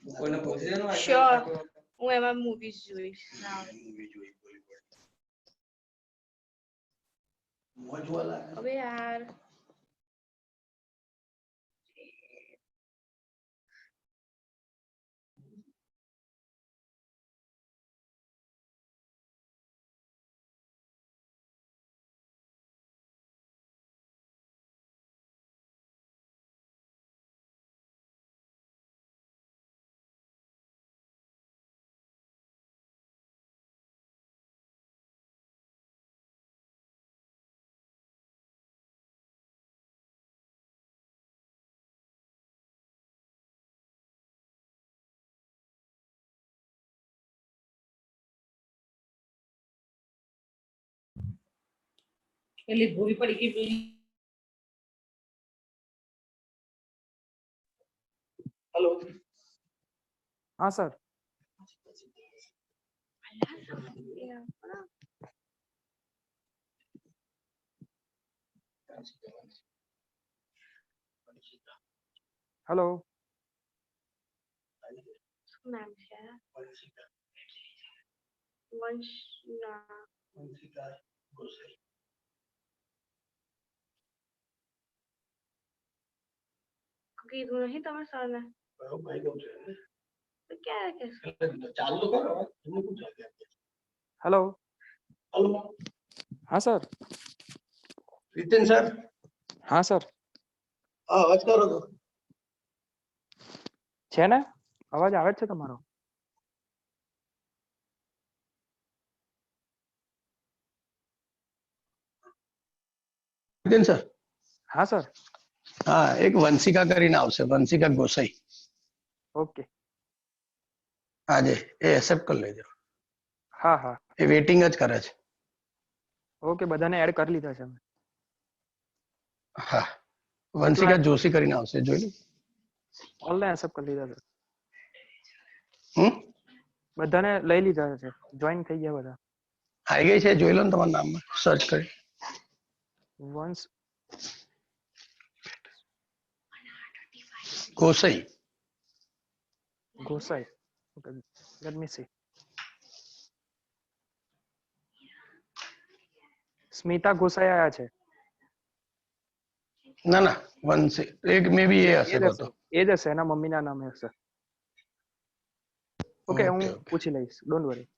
Sure હું એમાં movies જોઈશ હવે યાર પેલી ભૂરી પડી ગઈ હેલો हाँ सर हेलो નામ છે વંશ ના કીધું નહીં તમે સરને ક્યારે કહેશો हेलो હેલો हाँ सर રીતેન સર हाँ सर હા અવાજ કરો તો છે ને અવાજ આવે છે તમારો રીતેન સર हाँ सर હા એક વંશિકા કરીને આવશે વંશિકા ગોસાઈ ओके આજે એ એક્સેપ્ટ કરી લેજો हाँ हाँ એ વેટિંગ જ કરે છે ઓકે બધાને એડ કરી લીધા છે અમે હા વંશિકા જોશી કરીને આવશે જોઈ લો ઓનલાઈન એક્સેપ્ટ કરી લીધા છે હમ બધાને લઈ લીધા છે જોઈન થઈ ગયા બધા આવી ગઈ છે જોઈ લો ને તમારા નામમાં સર્ચ કરી once Gosai Gosai okay let me C Smita Gosai આયા છે ના ના વંશી એક મે બી એ હશે તો એ જ હશે એના મમ્મીના નામે હશે ઓકે હું પૂછી લઈશ ડોન્ટ વરી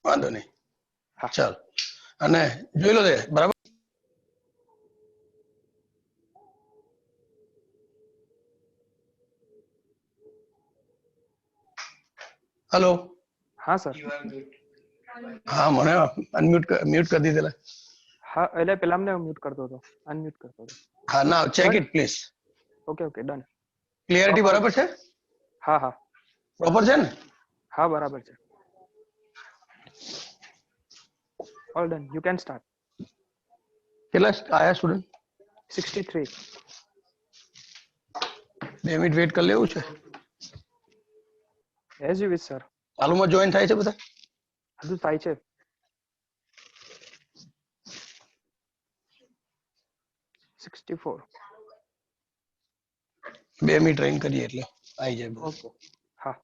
વાંધો નહીં હા ચાલ અને જોઈ લો બરાબર હેલો હા સર હા મને અનમ્યુટ મ્યુટ કરી દીધેલા હા એટલે પેલા અમને મ્યુટ કરતો હતો અનમ્યુટ કરતો હતો હા ના check it please okay okay done clarity બરાબર છે હા હા પ્રોપર છે ને હા બરાબર છે all done you can start કેટલા આયા સ્ટુડન્ટ 63 2 મિનિટ વેઇટ કરી લેવું છે એઝ યુ વિશ સર ચાલુમાં જોઈન થાય છે બધા હજુ થાય છે 64 2 મિનિટ ટ્રેન કરીએ એટલે આવી જાય બધું ઓકે હા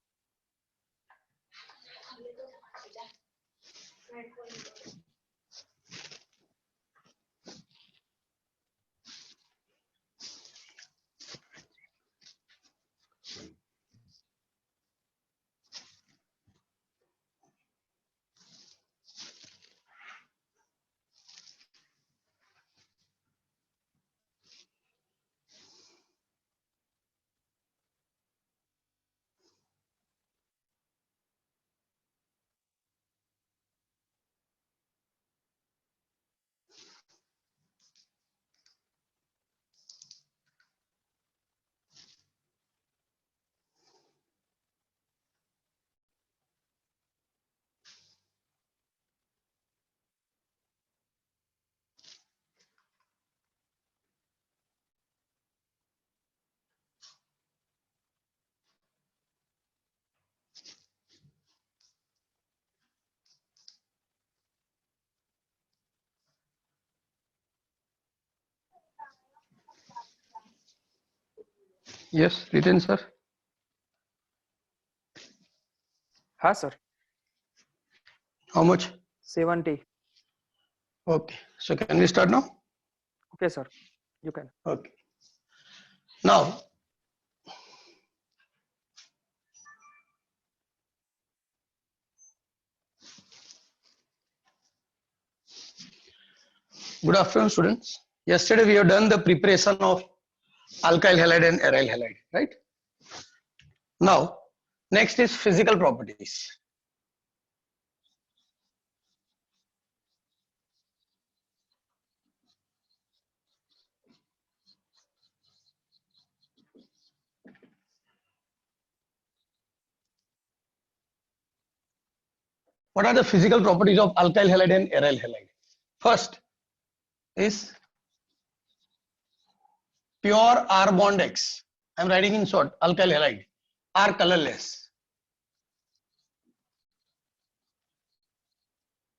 યસ રીતેન સર हाँ sir. How much? 70. Okay. So can we start now? Okay sir, you can. Okay. Now, good afternoon, students. Yesterday we have done the preparation of alkyl halide and aryl halide, right? Now, next is physical properties. What are the physical properties of alkyl halide and aryl halide? First is pure R bond X. I am writing in short, alkyl halide are colorless.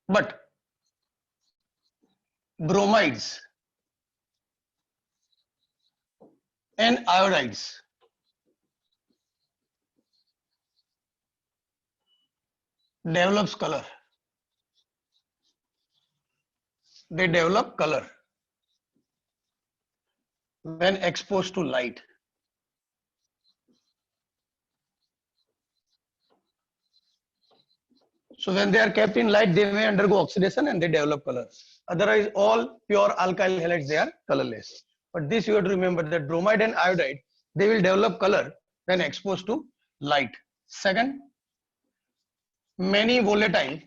But bromides and iodides develops color. They develop color when exposed to light. So when they are kept in light, they may undergo oxidation and they develop color. Otherwise, all pure alkyl halides, they are colorless. But this you have to remember that bromide and iodide, they will develop color when exposed to light. Second, many volatile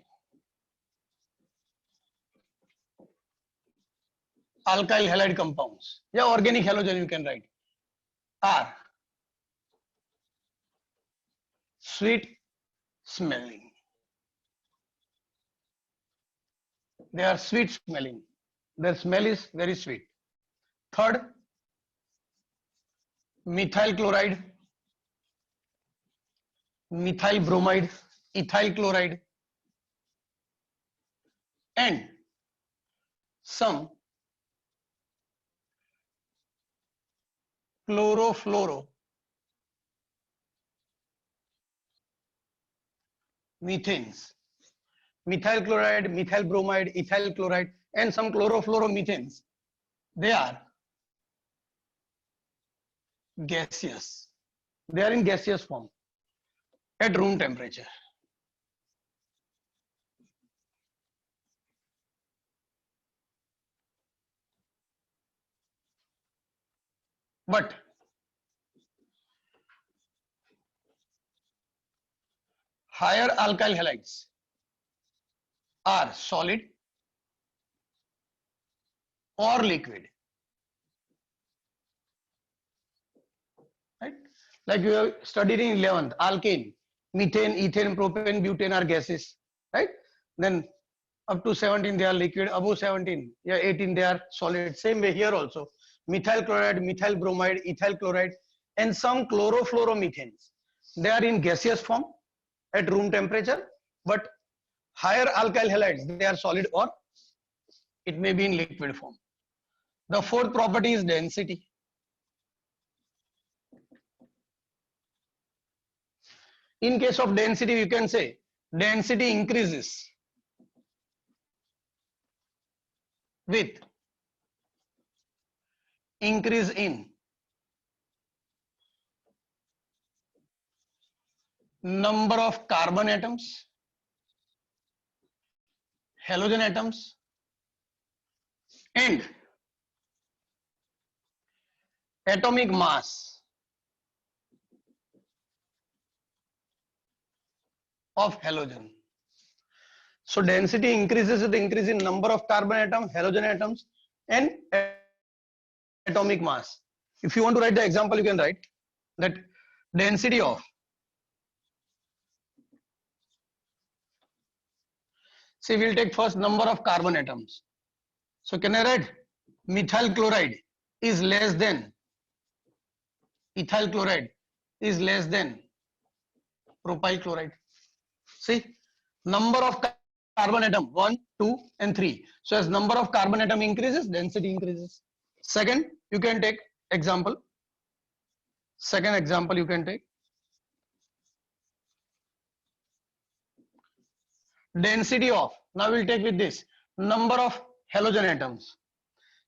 alkyl halide compounds, yeah, organic halogen you can write, are sweet smelling. They are sweet smelling. Their smell is very sweet. Third, methyl chloride, methyl bromide, ethyl chloride, and some chlorofluoro methanes. Methyl chloride, methyl bromide, ethyl chloride, and some chlorofluoromethanes. They are gaseous. They are in gaseous form at room temperature. But higher alkyl halides are solid or liquid. Right? Like you have studied in 11th, alkane, methane, ethane, propane, butane are gases. Right? Then up to 17 they are liquid, above 17, yeah, 18 they are solid. Same way here also. Methyl chloride, methyl bromide, ethyl chloride, and some chlorofluoromethanes. They are in gaseous form at room temperature, but higher alkyl halides, they are solid or it may be in liquid form. The fourth property is density. In case of density, you can say density increases with increase in number of carbon atoms, halogen atoms, and atomic mass of halogen. So density increases with increase in number of carbon atom, halogen atoms, and atomic mass. If you want to write the example, you can write that density of, see, we'll take first number of carbon atoms. So can I write methyl chloride is less than ethyl chloride is less than propyl chloride. See, number of carbon atom 1, 2, and 3. So as number of carbon atom increases, density increases. Second, you can take example. Second example you can take. density of, now we'll take with this, number of halogen atoms.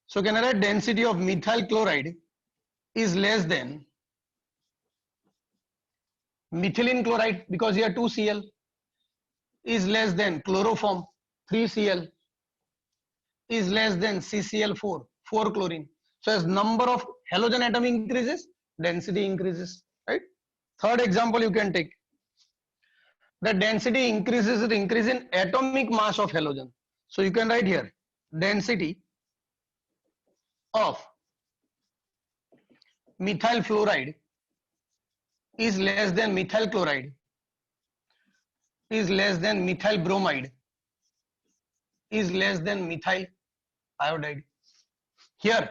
So can I write density of methyl chloride is less than methylene chloride, because here 2Cl, is less than chloroform 3Cl, is less than CCl4 4 chlorine. So as number of halogen atom increases, density increases, right? Third example you can take. The density increases with increase in atomic mass of halogen. So you can write here density of methyl fluoride is less than methyl chloride, is less than methyl bromide, is less than methyl iodide. Here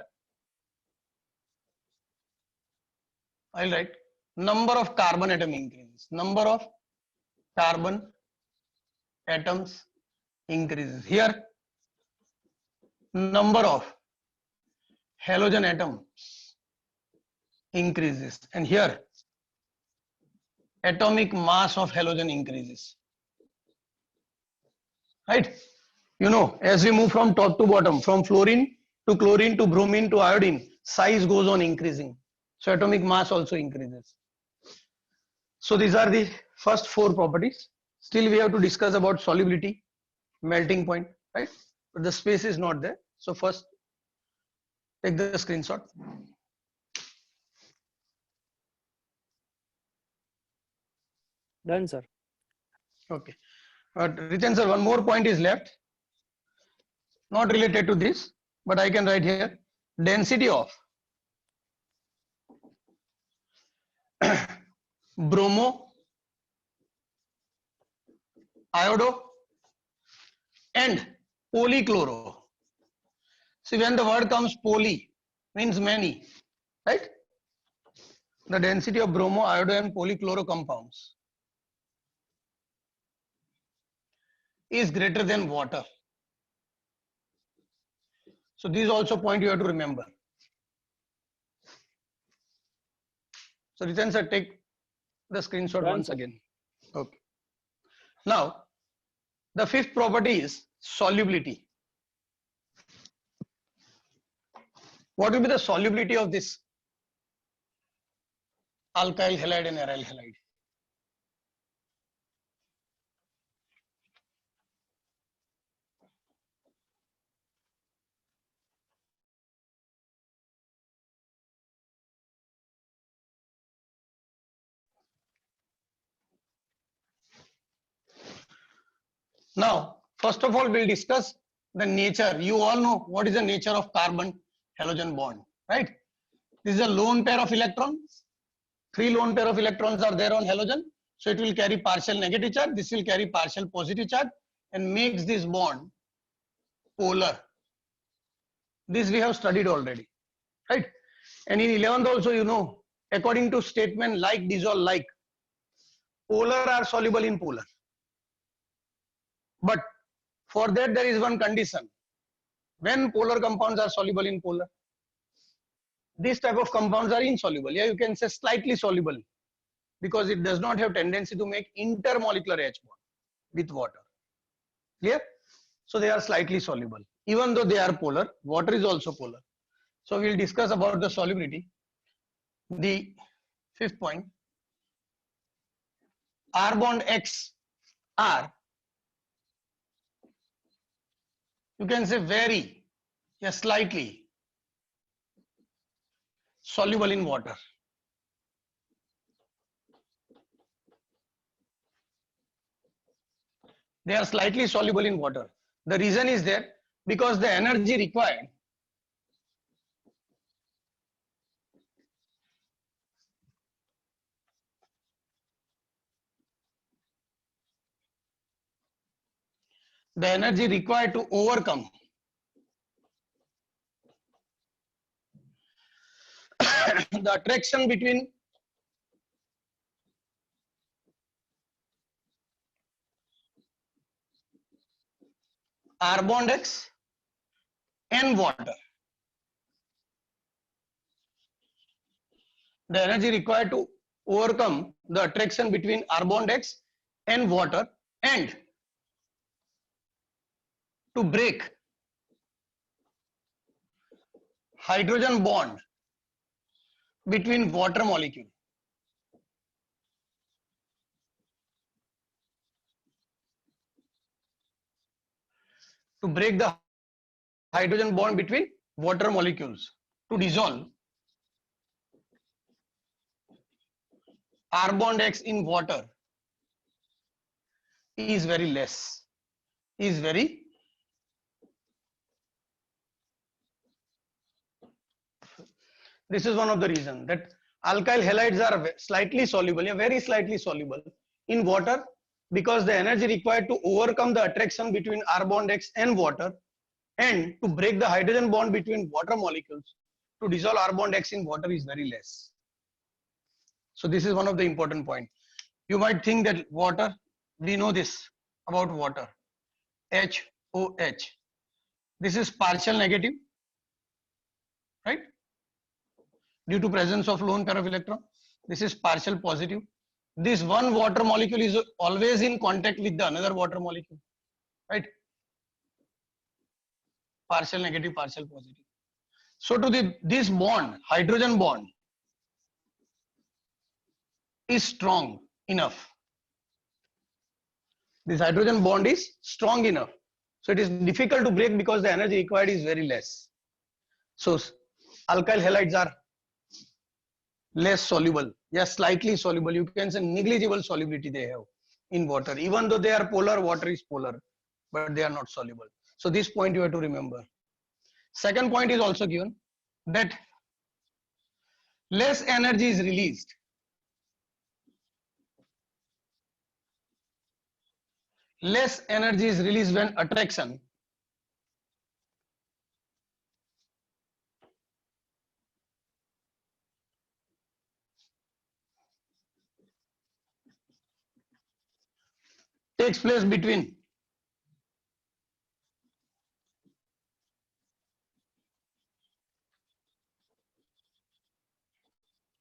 I'll write number of carbon atom increases, number of carbon atoms increases. Here number of halogen atoms increases, and here atomic mass of halogen increases, right? You know, as we move from top to bottom, from fluorine to chlorine to bromine to iodine, size goes on increasing, so atomic mass also increases. So these are the first four properties. Still we have to discuss about solubility, melting point, right? But the space is not there. So first take the screenshot. Done, sir. Okay. Riten sir, one more point is left. Not related to this, but I can write here density of bromo, iodo, and polychloro. See, when the word comes poly, means many, right? The density of bromo, iodo, and polychloro compounds is greater than water. So these also point you have to remember. So Riten sir, take the screenshot Done, once sir. again. Okay. Now, the fifth property is solubility. What will be the solubility of this alkyl halide and aryl halide? Now, first of all, we'll discuss the nature. You all know what is the nature of carbon halogen bond, right? This is a lone pair of electrons. 3 lone pair of electrons are there on halogen. So it will carry partial negative charge. This will carry partial positive charge and makes this bond polar. This we have studied already, right? And in 11th also, you know, according to statement like dissolve like, polar are soluble in polar. But for that there is one condition. When polar compounds are soluble in polar, this type of compounds are insoluble. Yeah, you can say slightly soluble, because it does not have tendency to make intermolecular H bond with water. Clear? So they are slightly soluble. Even though they are polar, water is also polar. So we will discuss about the solubility. The fifth point, R bond X are, you can say very, yes, slightly soluble in water. They are slightly soluble in water. The reason is there because the energy required to overcome the attraction between R bond X and water. The energy required to overcome the attraction between R bond X and water, and to break hydrogen bond between water molecule. To break the hydrogen bond between water molecules, to dissolve R bond X in water is very less, is very this is one of the reasons that alkyl halides are slightly soluble, very slightly soluble in water, because the energy required to overcome the attraction between R bond X and water and to break the hydrogen bond between water molecules to dissolve R bond X in water is very less. So this is one of the important points. You might think that water, we know this about water, HOH. This is partial negative, right? Due to presence of lone pair of electron. This is partial positive. This one water molecule is always in contact with the another water molecule, right? Partial negative, partial positive. So to this bond, hydrogen bond, is strong enough. This hydrogen bond is strong enough. So it is difficult to break because the energy required is very less. So alkyl halides are less soluble, yes, slightly soluble. You can say negligible solubility they have in water. Even though they are polar, water is polar, but they are not soluble. So this point you have to remember. Second point is also given that less energy is released. Less energy is released when attraction takes place between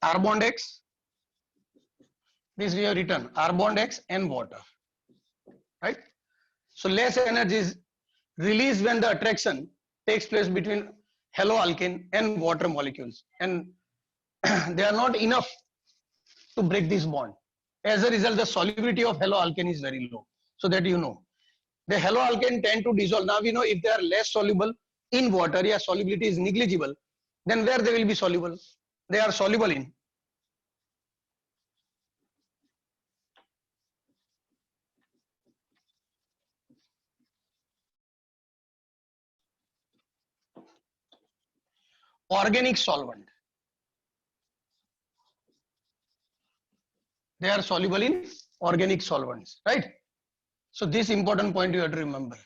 R bond X, this we have written R bond X and water, right? So less energy is released when the attraction takes place between haloalkane and water molecules, and they are not enough to break this bond. As a result, the solubility of haloalkane is very low. So that you know, the haloalkane tend to dissolve. Now we know if they are less soluble in water, yeah, solubility is negligible, then where they will be soluble? They are soluble in organic solvent. They are soluble in organic solvents, right? So this important point you have to remember.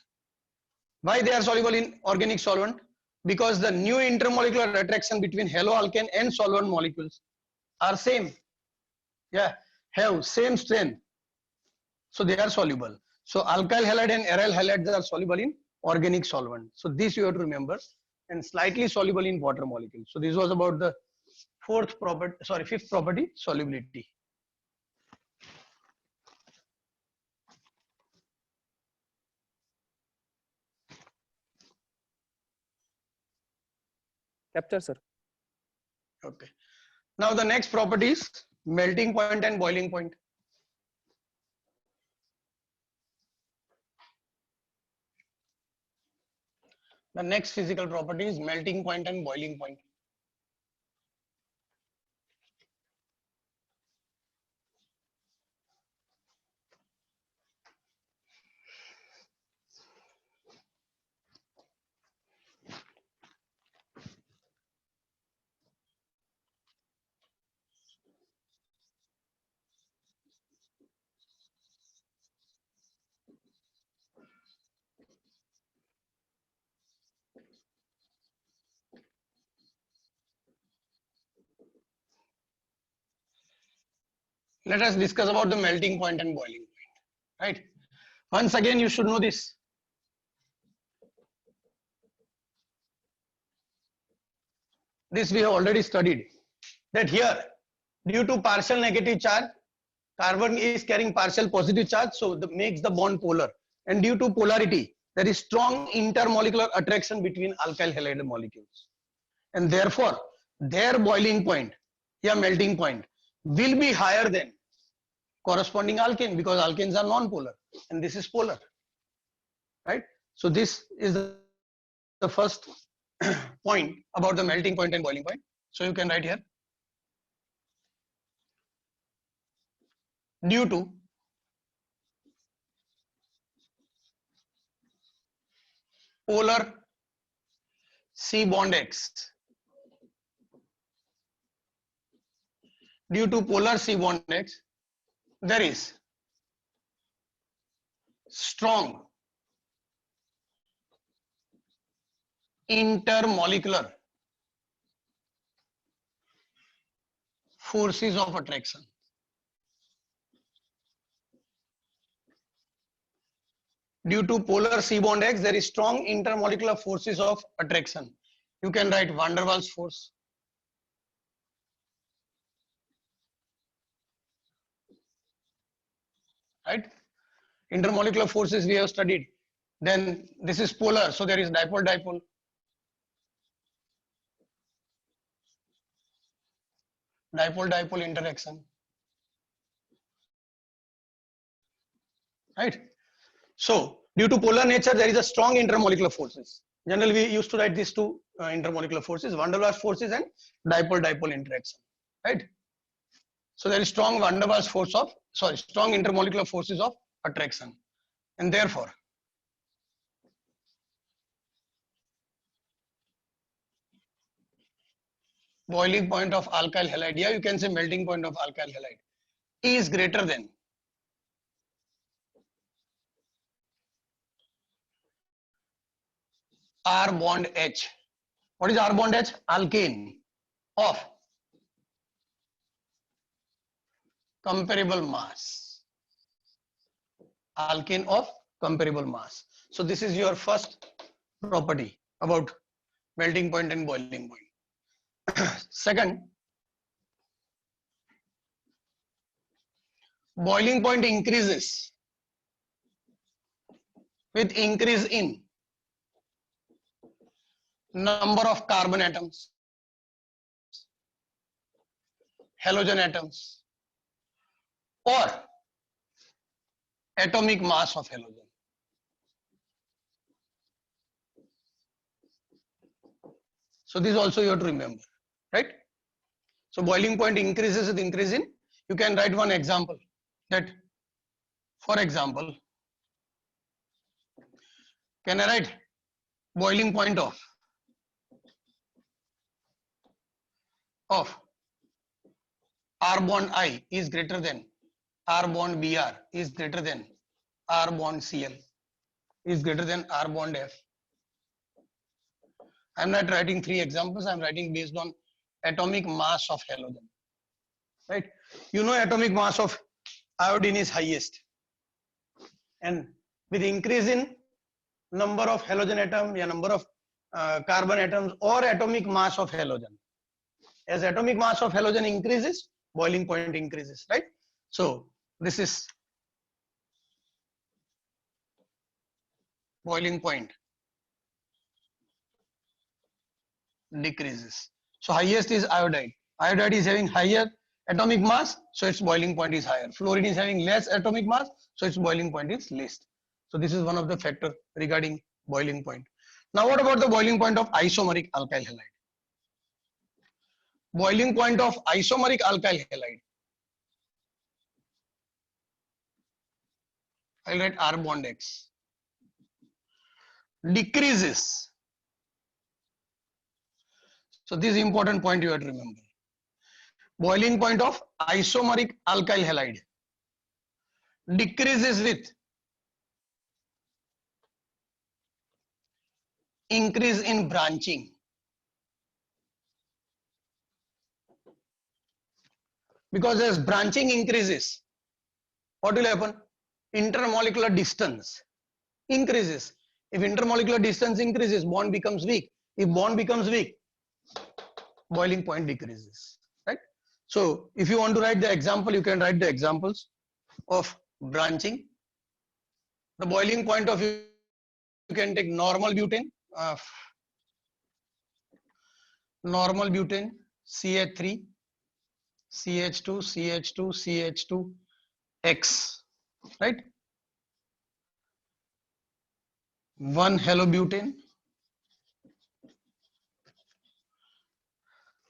Why they are soluble in organic solvent? Because the new intermolecular attraction between haloalkane and solvent molecules are same. Yeah, have same strength. So they are soluble. So alkyl halide and aryl halides are soluble in organic solvent. So this you have to remember, and slightly soluble in water molecules. So this was about the fifth property, solubility. Capture, sir. Okay. Now the next property is melting point and boiling point. The next physical property is melting point and boiling point. Let us discuss about the melting point and boiling point, right? Once again, you should know this. This we have already studied, that here, due to partial negative charge, carbon is carrying partial positive charge, so that makes the bond polar. And due to polarity, there is strong intermolecular attraction between alkyl halide molecules, and therefore their boiling point, yeah, melting point will be higher than corresponding alkane, because alkanes are non-polar and this is polar, right? So this is the first point about the melting point and boiling point. So you can write here, due to polar C bond X, due to polar C bond X, there is strong intermolecular forces of attraction. Due to polar C bond X, there is strong intermolecular forces of attraction. You can write van der Waals force, right? Intermolecular forces we have studied. Then this is polar, so there is dipole-dipole. Dipole-dipole interaction, right? So due to polar nature, there is a strong intermolecular forces. Generally, we used to write these two intermolecular forces, van der Waals forces and dipole-dipole interaction, right? So there is strong van der Waals force of, strong intermolecular forces of attraction, and therefore boiling point of alkyl halide, yeah, you can say melting point of alkyl halide is greater than R bond H. What is R bond H? Alkane of comparable mass. Alkane of comparable mass. So this is your first property about melting point and boiling point. Second, boiling point increases with increase in number of carbon atoms, halogen atoms, or atomic mass of halogen. So this also you have to remember, right? So boiling point increases with increase in, you can write one example that, for example, can I write boiling point of R bond I is greater than R bond Br is greater than R bond Cl is greater than R bond F. I am not writing three examples, I am writing based on atomic mass of halogen, right? You know atomic mass of iodine is highest, and with increase in number of halogen atom, yeah, number of carbon atoms or atomic mass of halogen, as atomic mass of halogen increases, boiling point increases, right? So this is boiling point decreases. So highest is iodide. Iodide is having higher atomic mass, so its boiling point is higher. Fluorine is having less atomic mass, so its boiling point is less. So this is one of the factor regarding boiling point. Now what about the boiling point of isomeric alkyl halide? Boiling point of isomeric alkyl halide, I'll write R bond X, decreases. So this is important point you have to remember. Boiling point of isomeric alkyl halide decreases with increase in branching. Because as branching increases, what will happen? Intermolecular distance increases. If intermolecular distance increases, bond becomes weak. If bond becomes weak, boiling point decreases, right? So if you want to write the example, you can write the examples of branching. The boiling point of you can take normal butane, CH3, CH2, CH2, CH2, X, right? 1 halobutane.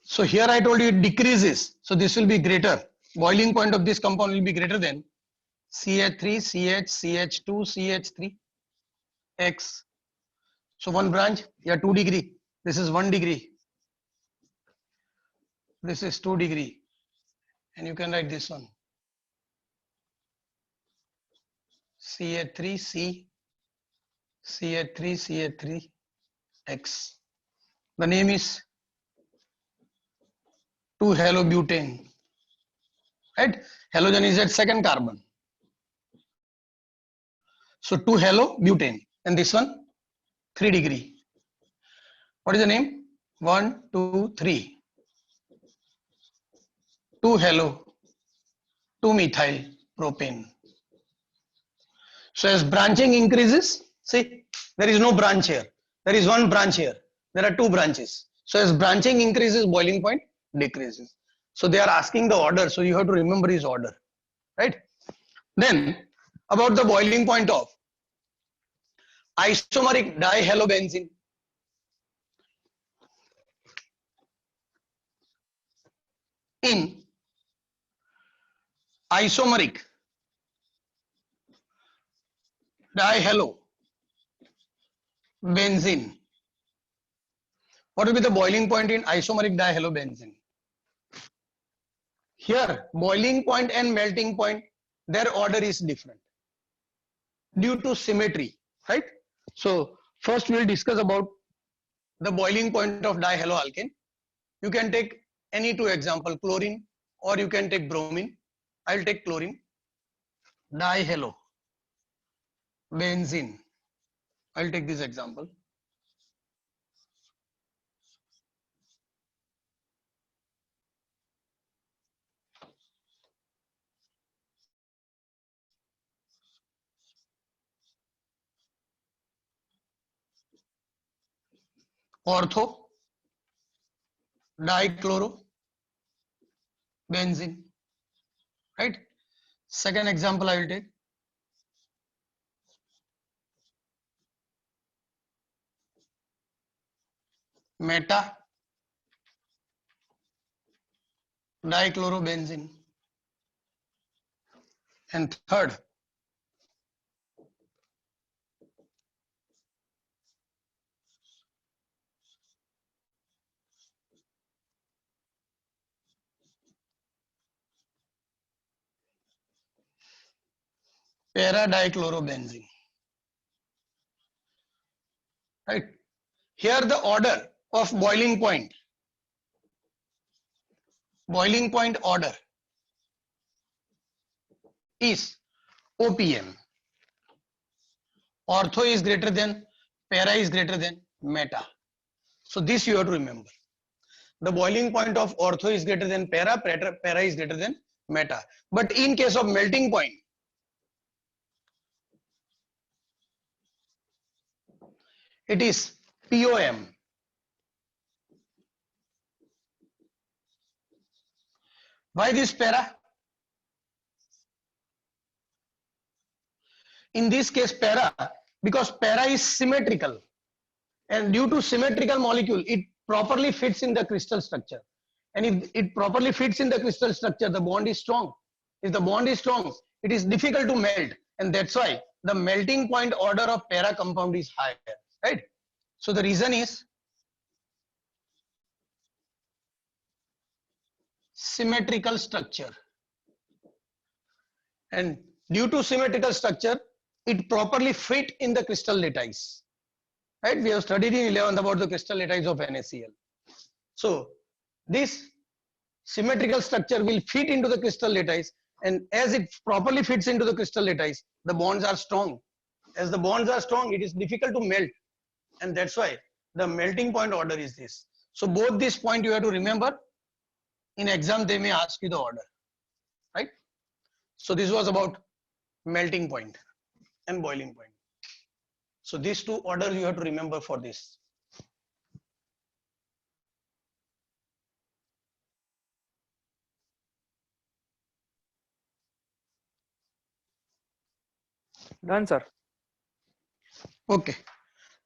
So here I told you it decreases. So this will be greater. Boiling point of this compound will be greater than CH3, CH, CH2, CH3, X. So one branch, yeah, 2 degree. This is 1 degree. This is 2 degree. And you can write this one. CH3, CH3, CH3, X. The name is 2-halobutane. Right? Halogen is at second carbon. So 2-halobutane. And this one, 3 degree. What is the name? 1, 2, 3. 2-halo, 2-methyl propane. So as branching increases, see, there is no branch here. There is one branch here. There are 2 branches. So as branching increases, boiling point decreases. So they are asking the order. So you have to remember his order, right? Then about the boiling point of isomeric dihalobenzene. In isomeric dihalobenzene, what will be the boiling point in isomeric dihalobenzene? Here, boiling point and melting point, their order is different due to symmetry, right? So first we'll discuss about the boiling point of dihaloalkane. You can take any 2 example, chlorine or you can take bromine. I'll take chlorine. Dihalobenzene. I'll take this example. Ortho dichlorobenzene, right? Second example I will take meta dichlorobenzene, and third para dichlorobenzene, right? Here the order of boiling point order is OPM. Ortho is greater than, para is greater than meta. So this you have to remember. The boiling point of ortho is greater than para is greater than meta. But in case of melting point, it is POM. Why this para? In this case para, because para is symmetrical, and due to symmetrical molecule, it properly fits in the crystal structure. And if it properly fits in the crystal structure, the bond is strong. If the bond is strong, it is difficult to melt, and that's why the melting point order of para compound is higher, right? So the reason is symmetrical structure, and due to symmetrical structure, it properly fit in the crystal lattice, right? We have studied in 11th about the crystal lattice of NaCl. So this symmetrical structure will fit into the crystal lattice, and as it properly fits into the crystal lattice, the bonds are strong. As the bonds are strong, it is difficult to melt, and that's why the melting point order is this. So both this point you have to remember. In exam they may ask you the order, right? So this was about melting point and boiling point. So these two orders you have to remember for this. Done, sir. Okay.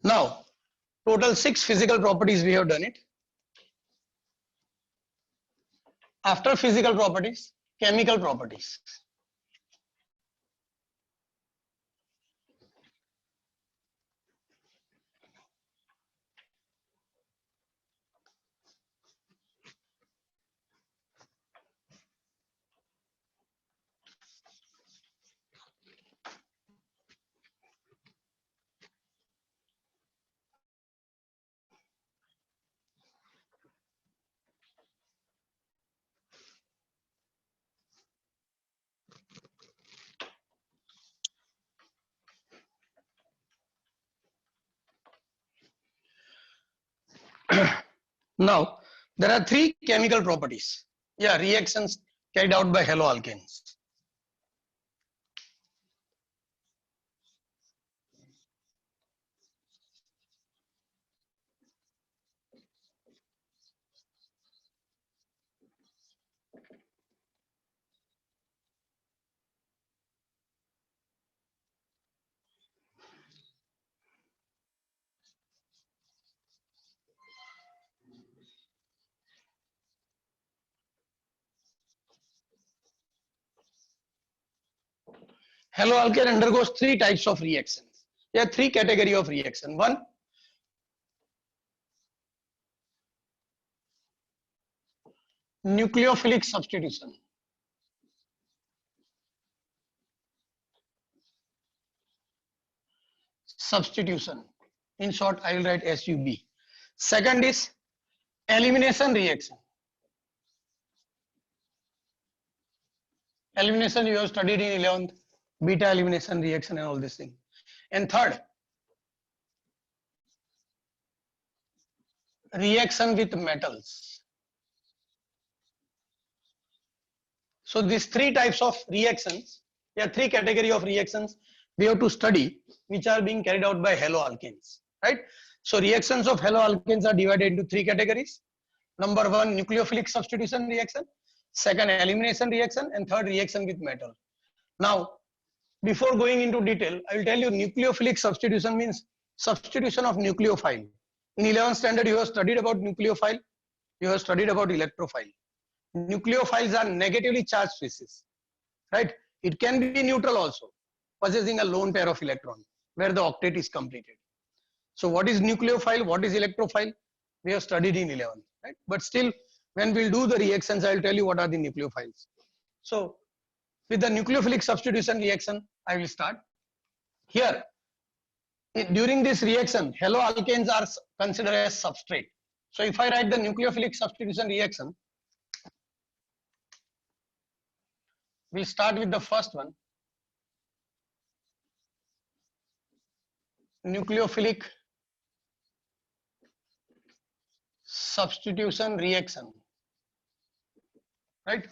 Now, total 6 physical properties we have done it. After physical properties, chemical properties. Now, there are 3 chemical properties. Yeah, reactions carried out by haloalkanes. Haloalkane undergoes 3 types of reactions. There are 3 category of reaction. One, nucleophilic substitution. Substitution. In short, I will write SUB. Second is elimination reaction. Elimination you have studied in 11th, beta elimination reaction and all this thing. And third, reaction with metals. So these 3 types of reactions, there are 3 category of reactions we have to study, which are being carried out by haloalkanes, right? So reactions of haloalkanes are divided into 3 categories. Number 1, nucleophilic substitution reaction. Second, elimination reaction. And third, reaction with metal. Now, before going into detail, I will tell you nucleophilic substitution means substitution of nucleophile. In 11th standard, you have studied about nucleophile. You have studied about electrophile. Nucleophiles are negatively charged species, right? It can be neutral also, possessing a lone pair of electron, where the octet is completed. So what is nucleophile? What is electrophile? We have studied in 11th, right? But still, when we'll do the reactions, I will tell you what are the nucleophiles. So with the nucleophilic substitution reaction, I will start. Here, during this reaction, haloalkanes are considered as substrate. So if I write the nucleophilic substitution reaction, we'll start with the first one. Nucleophilic substitution reaction, right?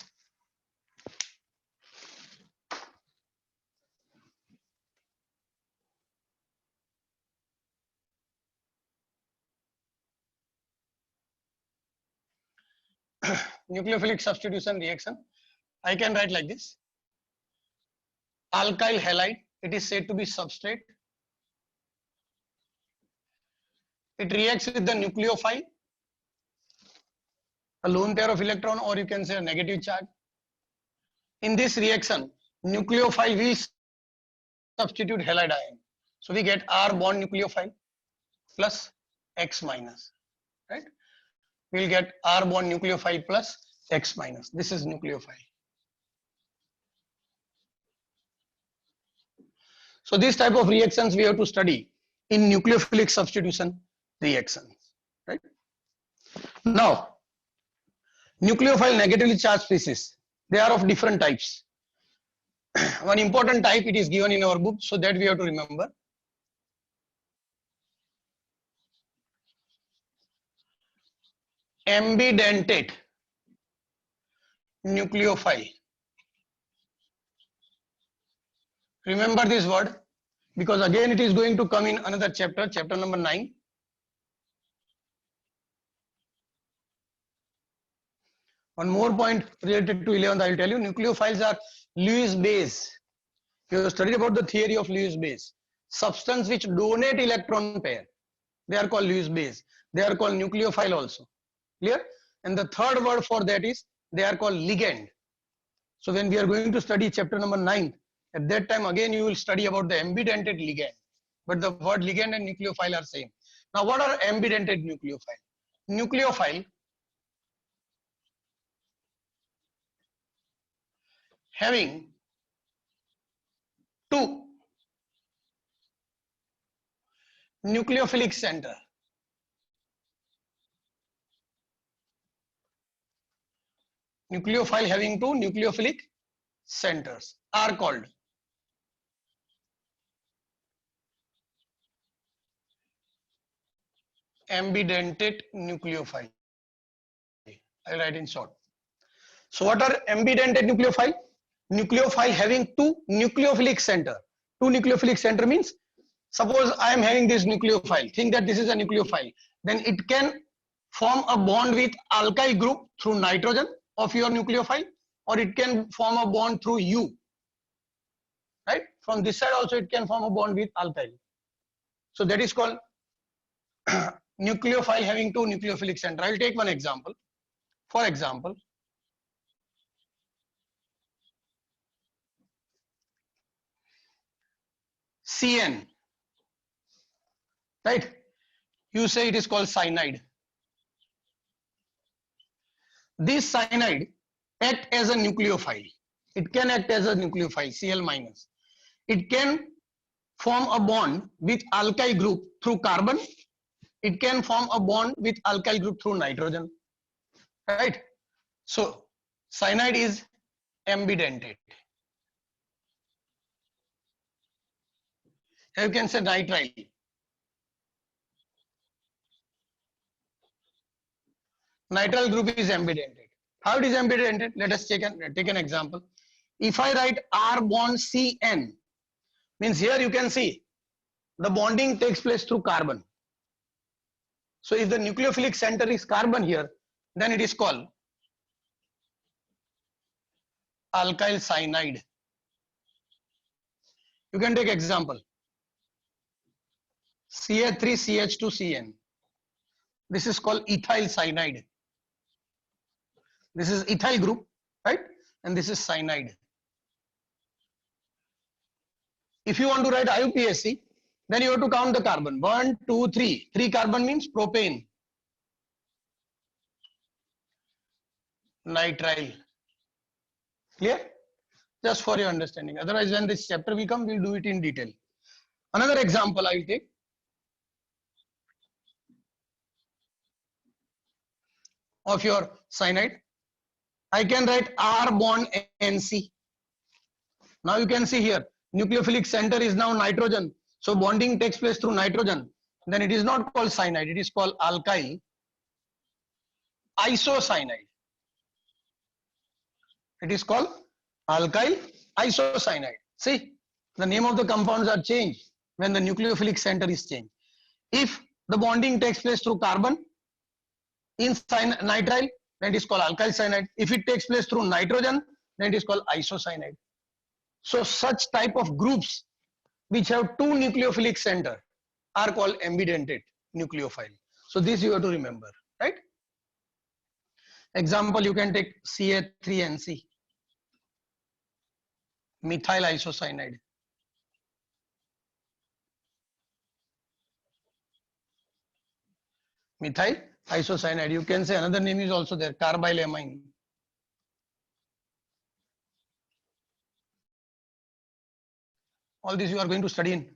Nucleophilic substitution reaction, I can write like this. Alkyl halide, it is said to be substrate. It reacts with the nucleophile, a lone pair of electron, or you can say a negative charge. In this reaction, nucleophile will substitute halide ion. So we get R bond nucleophile plus X minus, right? We'll get R bond nucleophile plus X minus. This is nucleophile. So this type of reactions we have to study in nucleophilic substitution reactions, right? Now, nucleophile negatively charged species, they are of different types. One important type, it is given in our book, so that we have to remember. Ambidentate nucleophile. Remember this word. because again it is going to come in another chapter, chapter number 9. One more point related to 11th, I will tell you. Nucleophiles are Lewis base. You have studied about the theory of Lewis base. Substance which donate electron pair, they are called Lewis base. They are called nucleophile also. Clear? And the third word for that is they are called ligand. So when we are going to study chapter number 9, at that time again you will study about the ambidentate ligand. But the word ligand and nucleophile are same. Now what are ambidentate nucleophile? Nucleophile having two nucleophilic center. Nucleophile having two nucleophilic centers are called ambidentate nucleophile. I will write in short. So what are ambidentate nucleophile? Nucleophile having two nucleophilic center. Two nucleophilic center means, suppose I am having this nucleophile, think that this is a nucleophile, then it can form a bond with alkyl group through nitrogen of your nucleophile, or it can form a bond through U. Right? From this side also it can form a bond with alkyl. So that is called nucleophile having two nucleophilic center. I will take one example. For example, CN, right? You say it is called cyanide. This cyanide act as a nucleophile. It can act as a nucleophile, Cl minus. It can form a bond with alkyl group through carbon. It can form a bond with alkyl group through nitrogen. Right? So cyanide is ambidentate. You can say nitrile. Nitrile group is ambidentate. How it is ambidentate? Let us take an example. If I write R bond CN, means here you can see the bonding takes place through carbon. So if the nucleophilic center is carbon here, then it is called alkyl cyanide. You can take example. Ca3CH2CN. This is called ethyl cyanide. This is ethyl group, right? And this is cyanide. If you want to write IUPAC, then you have to count the carbon. 1, 2, 3. 3 carbon means propane. Nitrile. Clear? Just for your understanding. Otherwise, when this chapter will come, we'll do it in detail. Another example I will take. Of your cyanide. I can write R bond NC. Now you can see here, nucleophilic center is now nitrogen. So bonding takes place through nitrogen. Then it is not called cyanide, it is called alkyl isocyanide. It is called alkyl isocyanide. See, the name of the compounds are changed when the nucleophilic center is changed. If the bonding takes place through carbon in nitrile, then it is called alkyl cyanide. If it takes place through nitrogen, then it is called isocyanide. So such type of groups which have two nucleophilic center are called ambidentate nucleophile. So this you have to remember, right? Example, you can take Ca3NC, methyl isocyanide. Methyl isocyanide. You can say another name is also there, carbylamine. All this you are going to study in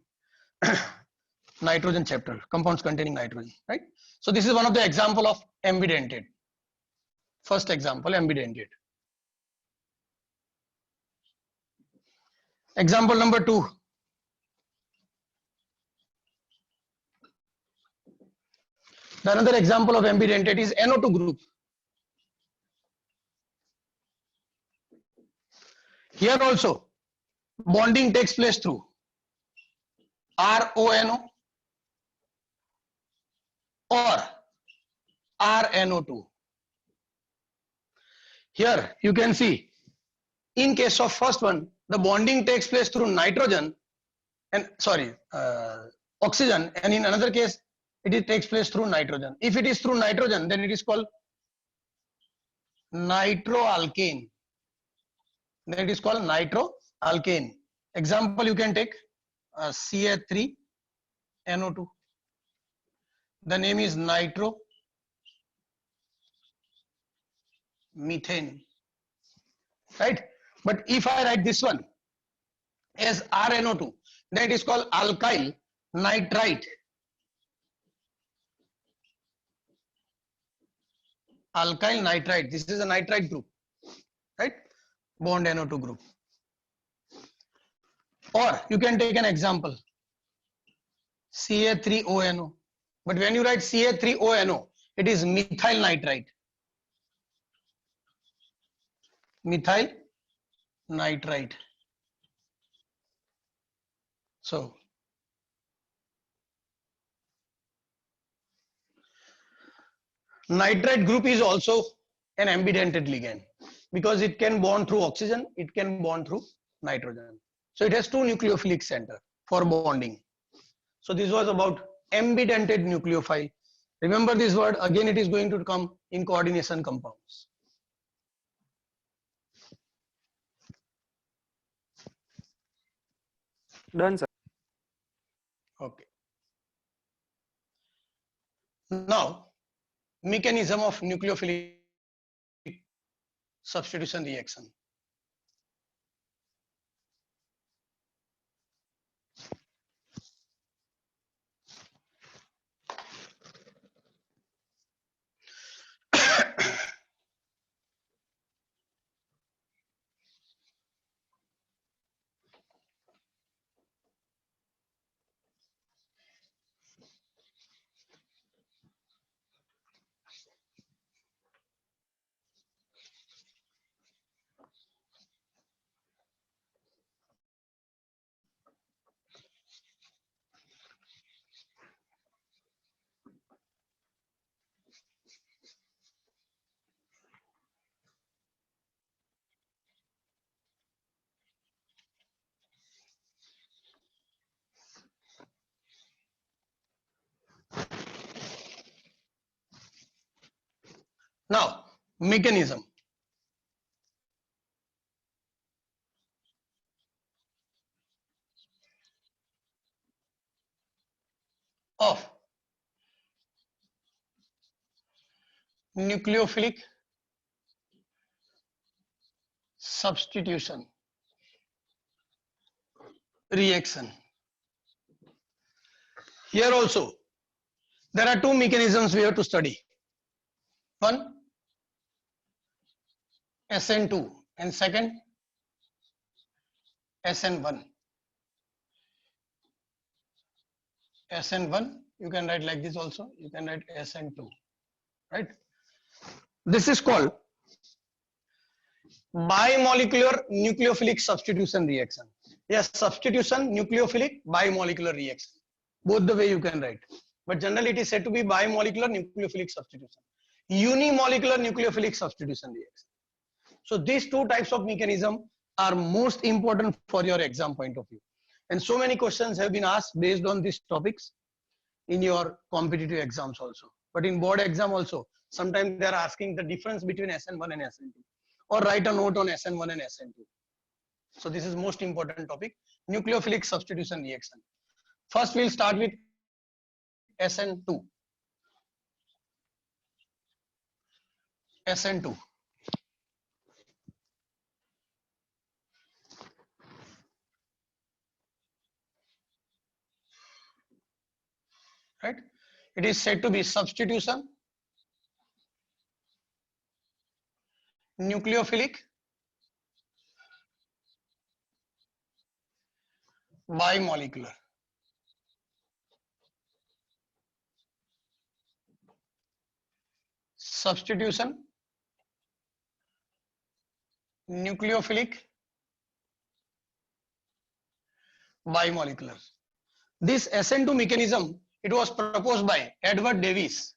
nitrogen chapter, compounds containing nitrogen, right? So this is one of the example of ambidentate. First example, ambidentate. Example number 2. Another example of ambidentate is NO2 group. Here also bonding takes place through RONO or RNO2. Here you can see, in case of first one, the bonding takes place through nitrogen and oxygen, and in another case it takes place through nitrogen. If it is through nitrogen, then it is called nitroalkane. Then it is called nitroalkane. Example you can take Ca3NO2. The name is nitromethane, right? But if I write this one as RNO2, then it is called alkyl nitrite. Alkyl nitrite. This is a nitrite group, right? Bond NO2 group. Or you can take an example, Ca3ONO. But when you write Ca3ONO, it is methyl nitrite. Methyl nitrite. So nitrite group is also an ambidentate ligand because it can bond through oxygen, it can bond through nitrogen. So it has two nucleophilic center for bonding. So this was about ambidentate nucleophile. Remember this word, again it is going to come in coordination compounds. Done, sir. Okay. Now, mechanism of nucleophilic substitution reaction. Now, mechanism. Of nucleophilic substitution reaction. Here also, there are two mechanisms we have to study. One, SN2, and second, SN1. SN1, you can write like this also, you can write SN2, right? This is called bimolecular nucleophilic substitution reaction. Yes, substitution nucleophilic bimolecular reaction. Both the way you can write. But generally it is said to be bimolecular nucleophilic substitution. Unimolecular nucleophilic substitution reaction. So these two types of mechanism are most important for your exam point of view. And so many questions have been asked based on these topics in your competitive exams also. But in board exam also, sometimes they are asking the difference between SN1 and SN2. Or write a note on SN1 and SN2. So this is most important topic, nucleophilic substitution reaction. First we'll start with SN2. SN2. Right? It is said to be substitution nucleophilic bimolecular. Substitution nucleophilic bimolecular. This SN2 mechanism, it was proposed by Edward Davis.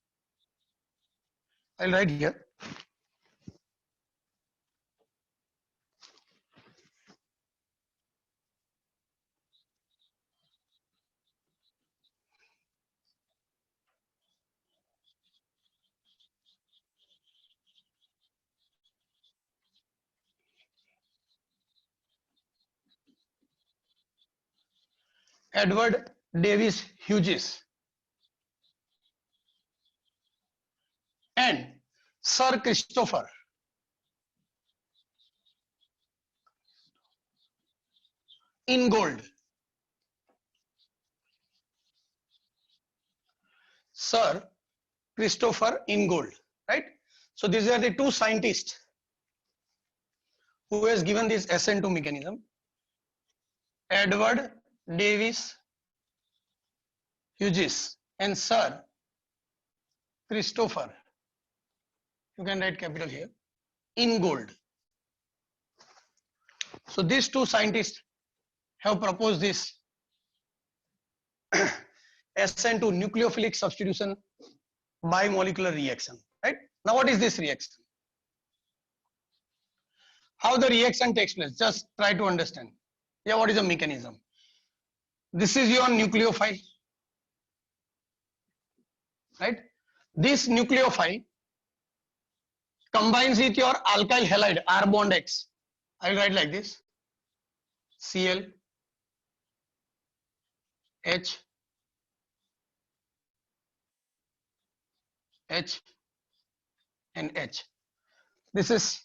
I'll write here. Edward Davis Hughes and Sir Christopher Ingold. Sir Christopher Ingold, right? So these are the two scientists who has given this SN2 mechanism. Edward Davis Hughes and Sir Christopher, you can write capital here, Ingold. So these two scientists have proposed this SN2 nucleophilic substitution bimolecular reaction, right? Now what is this reaction? How the reaction takes place, just try to understand. Yeah, what is the mechanism? This is your nucleophile, right? This nucleophile combines with your alkyl halide R bond X. I will write like this: Cl H H and H. This is,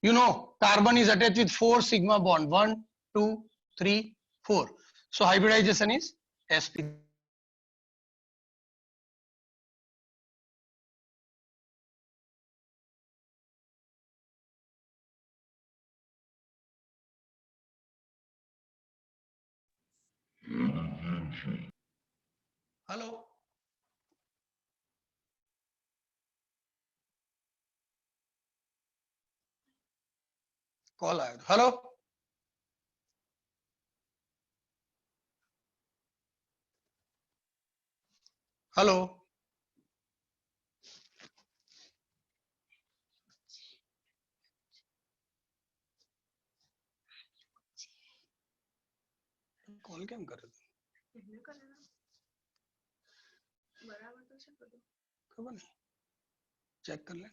you know, carbon is attached with 4 sigma bond, 1, 2, 3, 4. So hybridization is sp. Hello. Call आया था. Hello, hello, call કેમ કરે તું? બરાબર તો છે બધું. ખબર નહીં, ચેક કર લે.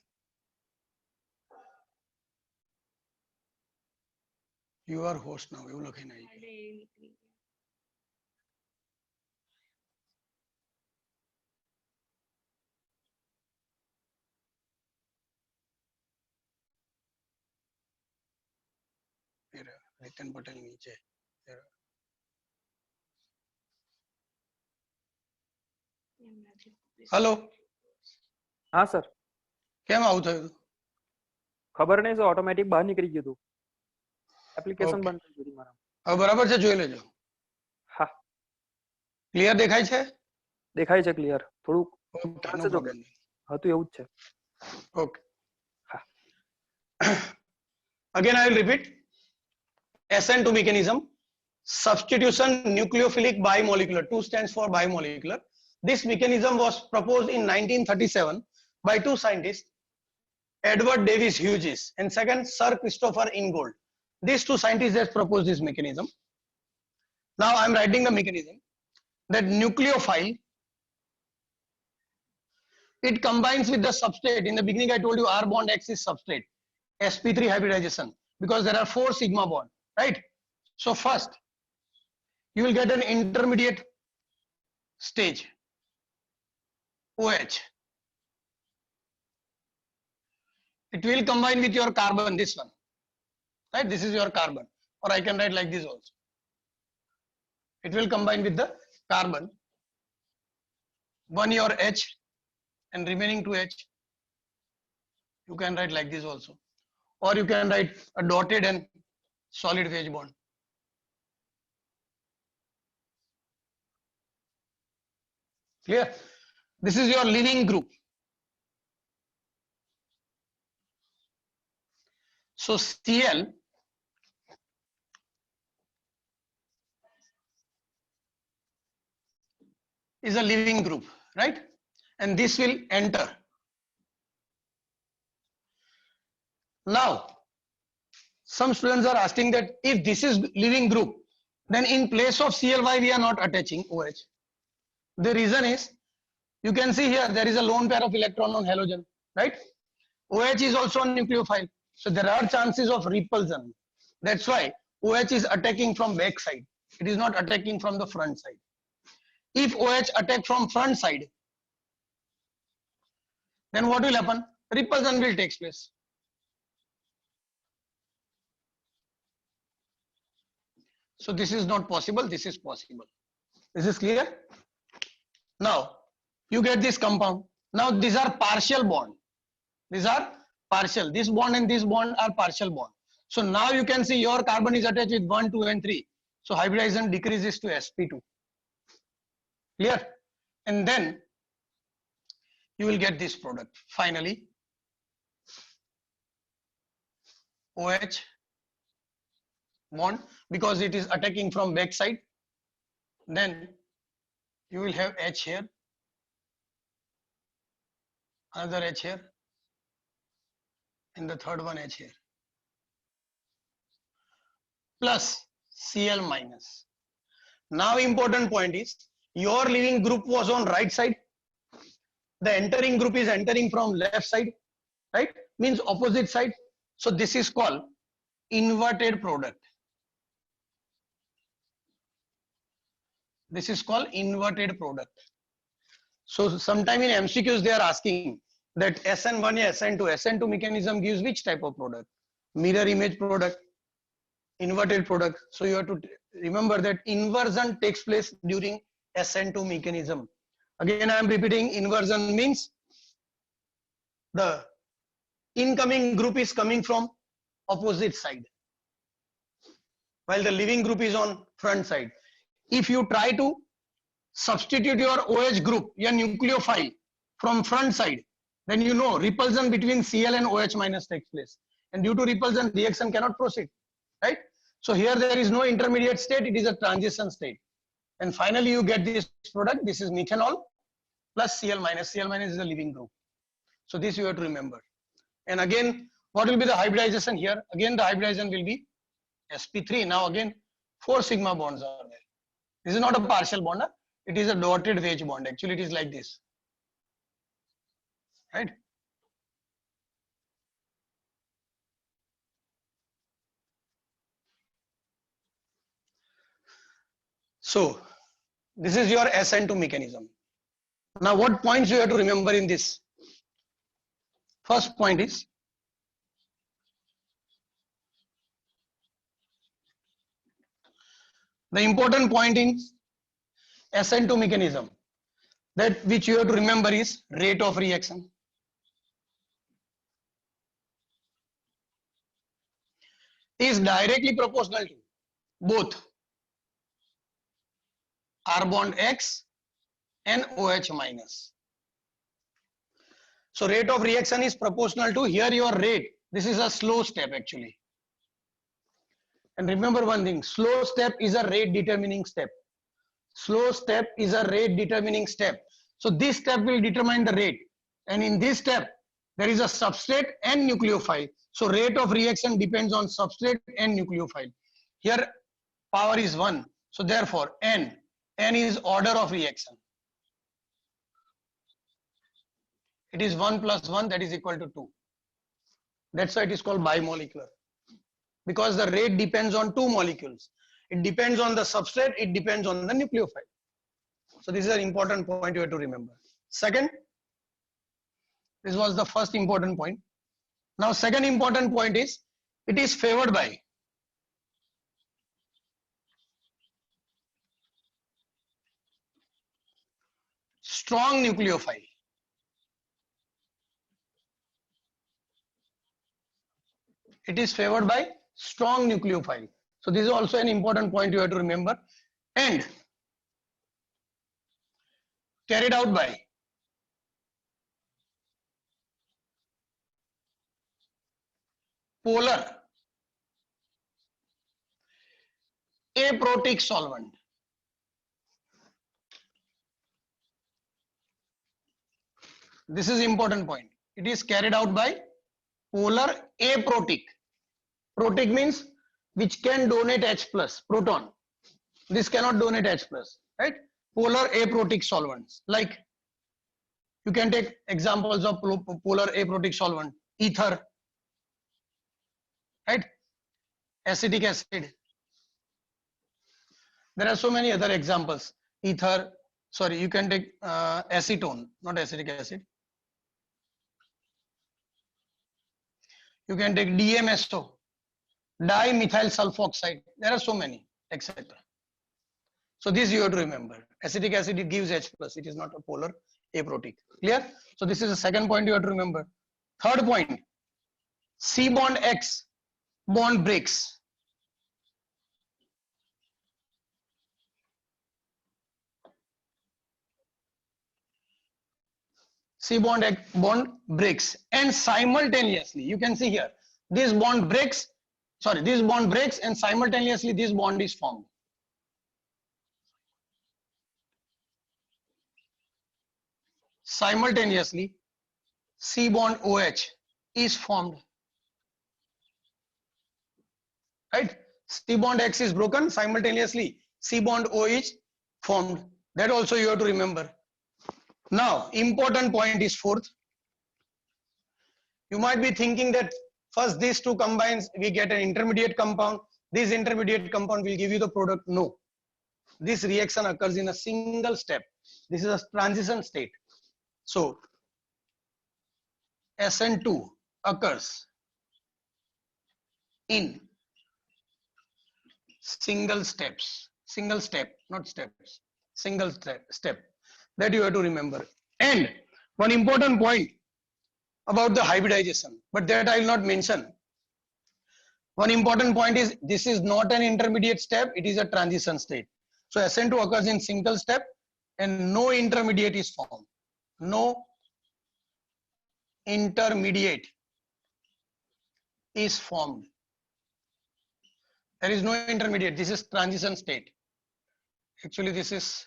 You are host now, એવું લખીને આવી. અરે એ નીકળી ગયું. નીતિન પટેલ નીચે. એમનાથી हेलो, हाँ सर, કેમ આવું થયું? ખબર નહીં સર, ઓટોમેટિક બહાર નીકળી ગયું હતું. Application Okay. બંધ થઈ ગઈ હતી મારા. હવે બરાબર છે, જોઈ લેજો. હા, ક્લિયર દેખાય છે? દેખાય છે ક્લિયર. થોડું Okay, ચાલશે no જો કે problem. હતું એવું જ છે. Okay. હા. Again I will repeat. SN2 mechanism, substitution nucleophilic bimolecular, 2 stands for bimolecular. This mechanism was proposed in 1937 by two scientists, Edward Davis Hughes and second Sir Christopher Ingold. These two scientists have proposed this mechanism. Now I am writing the mechanism. That nucleophile, it combines with the substrate. In the beginning I told you R bond X is substrate, sp3 hybridization, because there are 4 sigma bond, right? So first you will get an intermediate stage, OH. It will combine with your carbon, this one, right? This is your carbon, or I can write like this also. It will combine with the carbon, one your H and remaining 2 H. You can write like this also, or you can write a dotted and solid phase bond. Clear? This is your leaving group. So Cl is a leaving group, right? And this will enter. Now, some students are asking that if this is leaving group, then in place of Cl, why we are not attaching OH? The reason is, you can see here there is a lone pair of electron on halogen, right? OH is also a nucleophile, so there are chances of repulsion. That's why OH is attacking from back side. It is not attacking from the front side. If OH attack from front side, then what will happen? Repulsion will take place. So this is not possible, this is possible. This is clear? Now, you get this compound. Now these are partial bond. These are partial. This bond and this bond are partial bond. So now you can see your carbon is attached with 1, 2 and 3. So hybridization decreases to sp2. Clear? And then you will get this product. Finally, OH bond, because it is attacking from back side. Then you will have H here, another H here, and the third one H here, plus Cl minus. Now important point is, your leaving group was on right side, the entering group is entering from left side, right? Means opposite side. So this is called inverted product. This is called inverted product. So sometime in MCQs they are asking that SN1 या SN2. SN2 mechanism gives which type of product? Mirror image product, inverted product. So you have to remember that inversion takes place during SN2 mechanism. Again I am repeating, inversion means the incoming group is coming from opposite side, while the leaving group is on front side. If you try to substitute your OH group, your nucleophile from front side, then you know repulsion between Cl and OH minus takes place. And due to repulsion, reaction cannot proceed, right? So here there is no intermediate state, it is a transition state. And finally you get this product, this is methanol plus Cl minus. Cl minus is a leaving group. So this you have to remember. And again, what will be the hybridization here? Again the hybridization will be sp3. Now again 4 sigma bonds are there. This is not a partial bond, it is a dotted wedge bond. Actually it is like this, right? So this is your SN2 mechanism. Now what points you have to remember in this? First point is, the important point in SN2 mechanism, that which you have to remember is rate of reaction. Is directly proportional to both R bond X and OH minus. So rate of reaction is proportional to, here your rate, this is a slow step actually. And remember one thing, slow step is a rate determining step. Slow step is a rate determining step. So this step will determine the rate. And in this step, there is a substrate and nucleophile. So rate of reaction depends on substrate and nucleophile. Here power is 1. So therefore N is order of reaction. It is 1 plus 1, that is equal to 2. That's why it is called bimolecular. Because the rate depends on 2 molecules. It depends on the substrate, it depends on the nucleophile. So this is an important point you have to remember. Second, this was the first important point. Now second important point is, it is favored by strong nucleophile. It is favored by strong nucleophile. So this is also an important point you have to remember. And carried out by polar aprotic solvent. This is important point. It is carried out by polar aprotic. Protic means which can donate H plus proton. This cannot donate H plus, right? Polar aprotic solvents. Like you can take examples of polar aprotic solvent, ether, right? Acetic acid. There are so many other examples. Ether, sorry, you can take acetone, not acetic acid. You can take DMSO, dimethyl sulfoxide. There are so many, etc. So this you have to remember. Acetic acid, it gives H plus. It is not a polar aprotic. Clear? So this is the second point you have to remember. Third point, C bond X bond breaks. C bond X bond breaks, and simultaneously you can see here this bond breaks. Sorry, this bond breaks and simultaneously this bond is formed. Simultaneously C bond OH is formed. Right? C bond X is broken, simultaneously C bond O is formed. That also you have to remember. Now, important point is fourth. You might be thinking that first these two combines, we get an intermediate compound. This intermediate compound will give you the product. No. This reaction occurs in a single step. This is a transition state. So, SN2 occurs in single step, not steps, single step. That you have to remember. And one important point about the hybridization, but that I will not mention. One important point is this is not an intermediate step, it is a transition state. So SN2 occurs in single step and no intermediate is formed. No intermediate is formed. There is no intermediate. This is transition state. Actually, this is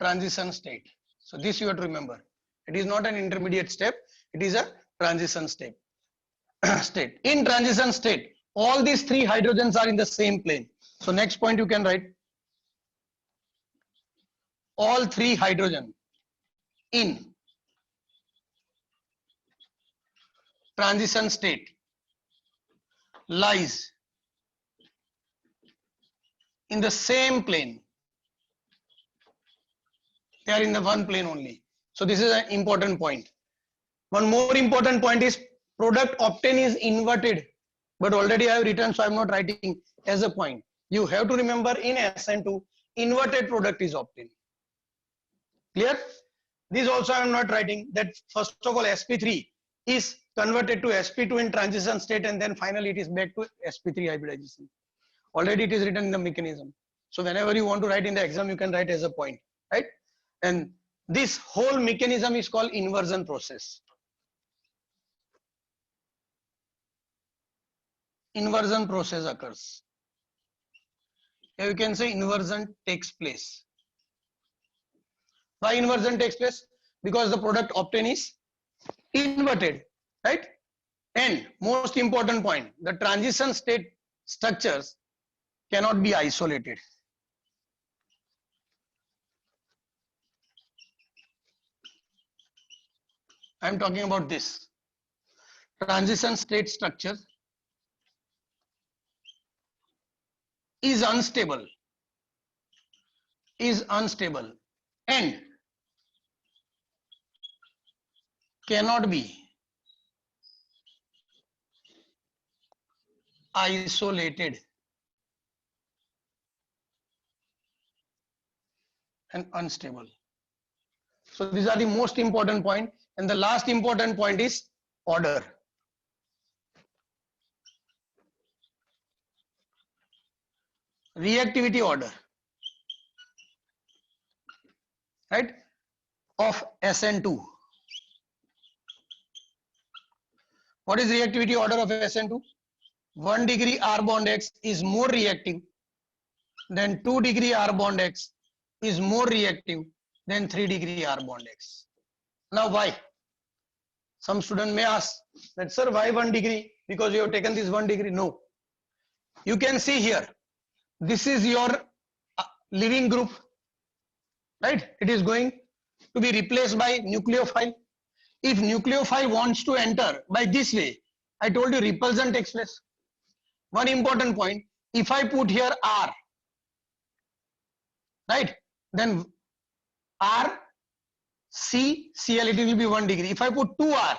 transition state. So this you have to remember. It is not an intermediate step. It is a transition state. In transition state, all these three hydrogens are in the same plane. So next point you can write. All three hydrogen in transition state lies in the same plane. They are in the one plane only. So this is an important point. One more important point is product obtained is inverted, but already I have written, so I am not writing as a point. You have to remember in SN2 inverted product is obtained. Clear? This also I am not writing, that first of all sp3 is converted to sp2 in transition state and then finally it is back to sp3 hybridization. Already it is written in the mechanism. So whenever you want to write in the exam, you can write as a point, right? And this whole mechanism is called inversion process. Inversion process occurs. Here you can say inversion takes place. Why inversion takes place? Because the product obtained is inverted, right? And most important point, the transition state structures cannot be isolated. I am talking about this. Transition state structure is unstable and cannot be isolated and unstable. So these are the most important point, and the last important point is order. Reactivity order, right, of SN2. What is reactivity order of SN2? 1 degree R bond X is more reactive, then 2 degree R bond X is more reactive, then 3 degree R bond X. Now why? Some student may ask that, sir, why 1 degree? Because you have taken this 1 degree. No. You can see here, this is your leaving group, right? It is going to be replaced by nucleophile. If nucleophile wants to enter by this way, I told you repulsion takes place. One important point, if I put here R, right, then R, C, Cl, it will be 1 degree. If I put 2R,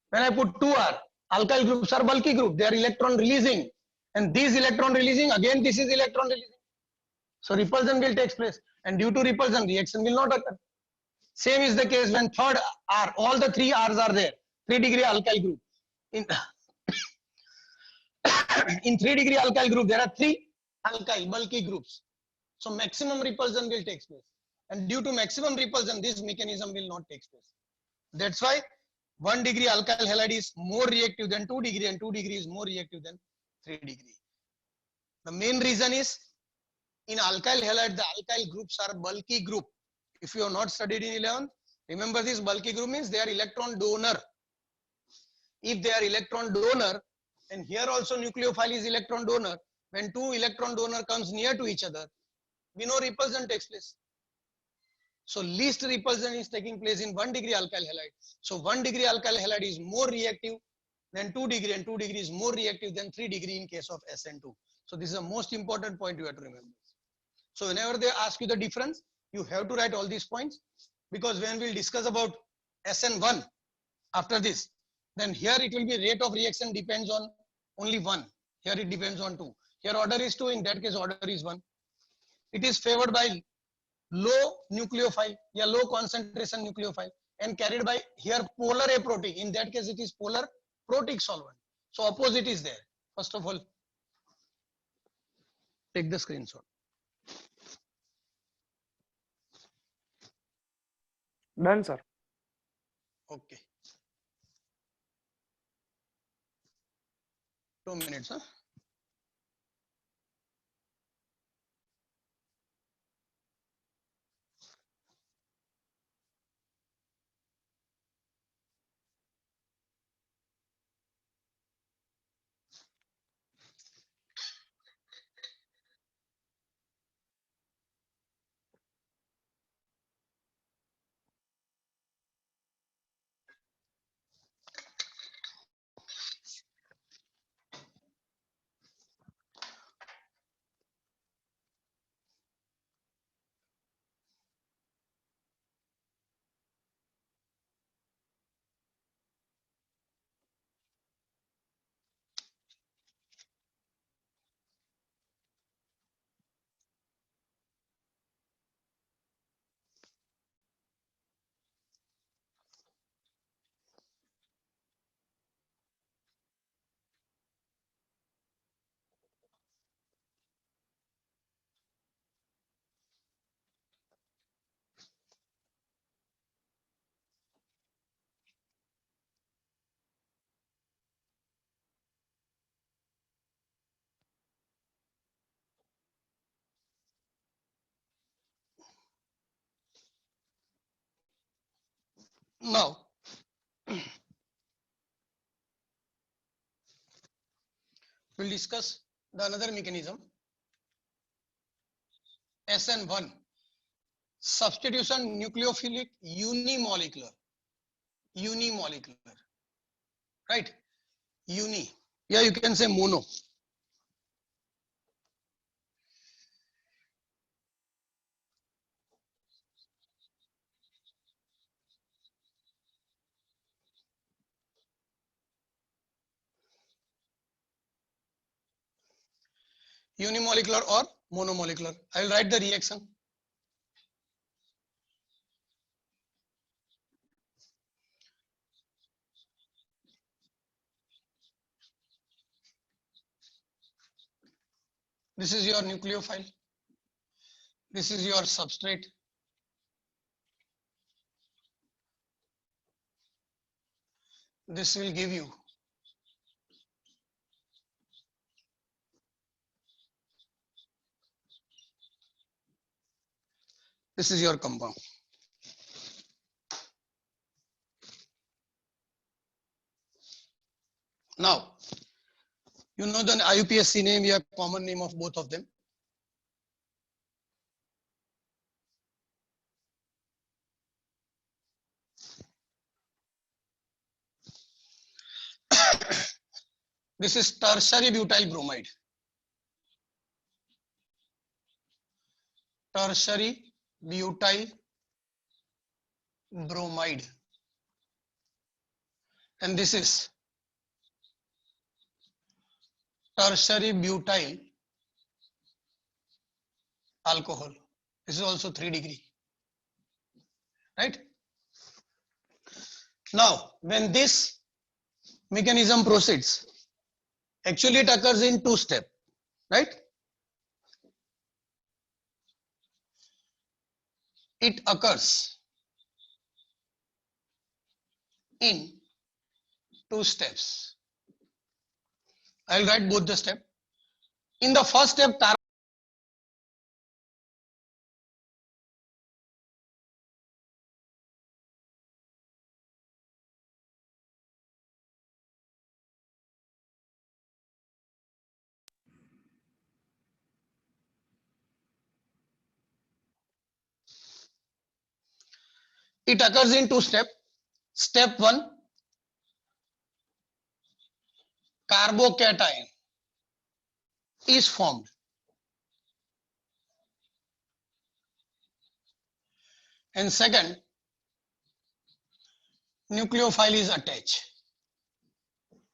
when I put 2R, alkyl groups are bulky group, they are electron releasing, and these electron releasing, again this is electron releasing. So repulsion will take place, and due to repulsion, reaction will not occur. Same is the case when third R, all the 3 R's are there, 3 degree alkyl group. In 3 degree alkyl group, there are 3 alkyl bulky groups. So maximum repulsion will take place. And due to maximum repulsion, this mechanism will not take place. That's why 1 degree alkyl halide is more reactive than 2 degree, and 2 degree is more reactive than 3 degree. The main reason is, in alkyl halide, the alkyl groups are bulky group. If you have not studied in 11th, remember this bulky group means they are electron donor. If they are electron donor, and here also nucleophile is electron donor, when 2 electron donor comes near to each other, we know repulsion takes place. So least repulsion is taking place in 1 degree alkyl halide. So 1 degree alkyl halide is more reactive than 2 degree, and 2 degree is more reactive than 3 degree in case of SN2. So this is the most important point you have to remember. So whenever they ask you the difference, you have to write all these points, because when we'll discuss about SN1 after this, then here it will be rate of reaction depends on only 1. Here it depends on 2. Here order is 2, in that case order is 1. It is favored by low nucleophile, yeah, low concentration nucleophile, and carried by here polar aprotic. In that case it is polar protic solvent. So opposite is there. First of all, take the screenshot. Done, sir. Okay. 2 minutes, huh? Now, we'll discuss the another mechanism, SN1, substitution nucleophilic unimolecular, right? Uni, yeah, you can say mono. Unimolecular or monomolecular. I will write the reaction. This is your nucleophile. This is your substrate. This will give you this is your compound. You know the IUPAC name, yeah, common name of both of them. This is tertiary butyl bromide. Tertiary butyl bromide. And this is tertiary butyl alcohol. This is also 3 degree. Right? Now, when this mechanism proceeds, actually it occurs in 2 steps, right? It occurs in 2 steps. I'll write both the steps. In the first step, it occurs in 2 steps. Step 1, carbocation is formed. And second, nucleophile is attached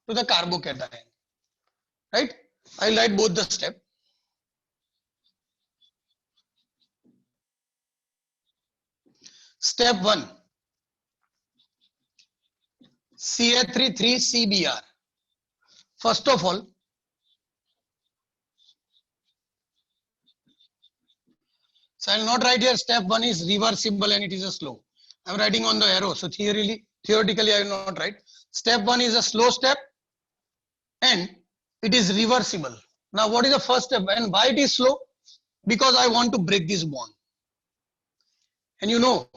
to the carbocation. Right? I'll write both the steps. Step 1, CH3,3CBr. First of all, so I'll not write here step 1 is reversible and it is a slow. I'm writing on the arrow. So theoretically, I will not write. Step 1 is a slow step and it is reversible. Now, what is the first step and why it is slow? Because I want to break this bond. And you know,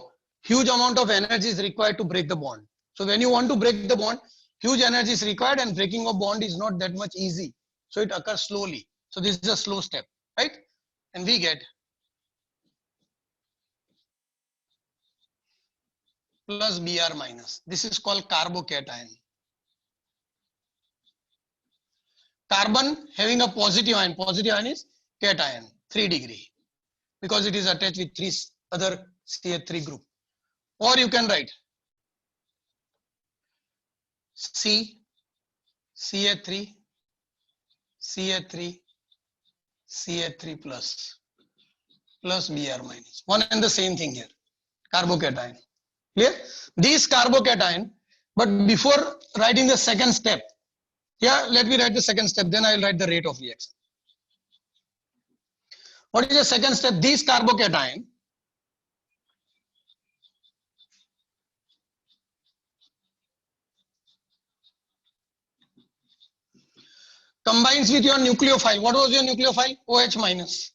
huge amount of energy is required to break the bond. So when you want to break the bond, huge energy is required and breaking a bond is not that much easy. So it occurs slowly. So this is a slow step, right? And we get plus Br minus. This is called carbocation. Carbon having a positive ion is cation, 3 degree, because it is attached with 3 other CH3 group. Or you can write C, CH3, CH3, CH3 plus Br minus. One and the same thing here, carbocation. Clear? These carbocation, but before writing the second step, yeah, let me write the second step, then I will write the rate of reaction. What is the second step? These carbocation combines with your nucleophile. What was your nucleophile? OH minus.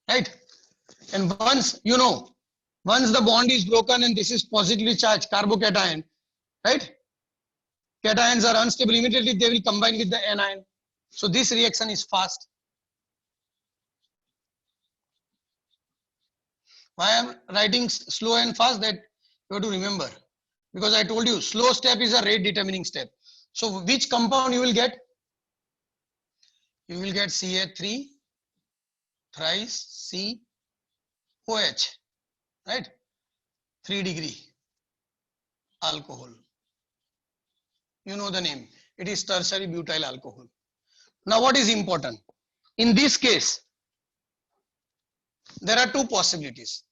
Right? And once, you know, once the bond is broken and this is positively charged carbocation, right? Cations are unstable, immediately they will combine with the anion. So this reaction is fast. Why I am writing slow and fast, that you have to remember. Because I told you, slow step is a rate determining step. So which compound you will get? You will get CH3 thrice COH, right? 3 degree alcohol. You know the name. It is tertiary butyl alcohol. Now what is important? In this case, there are 2 possibilities.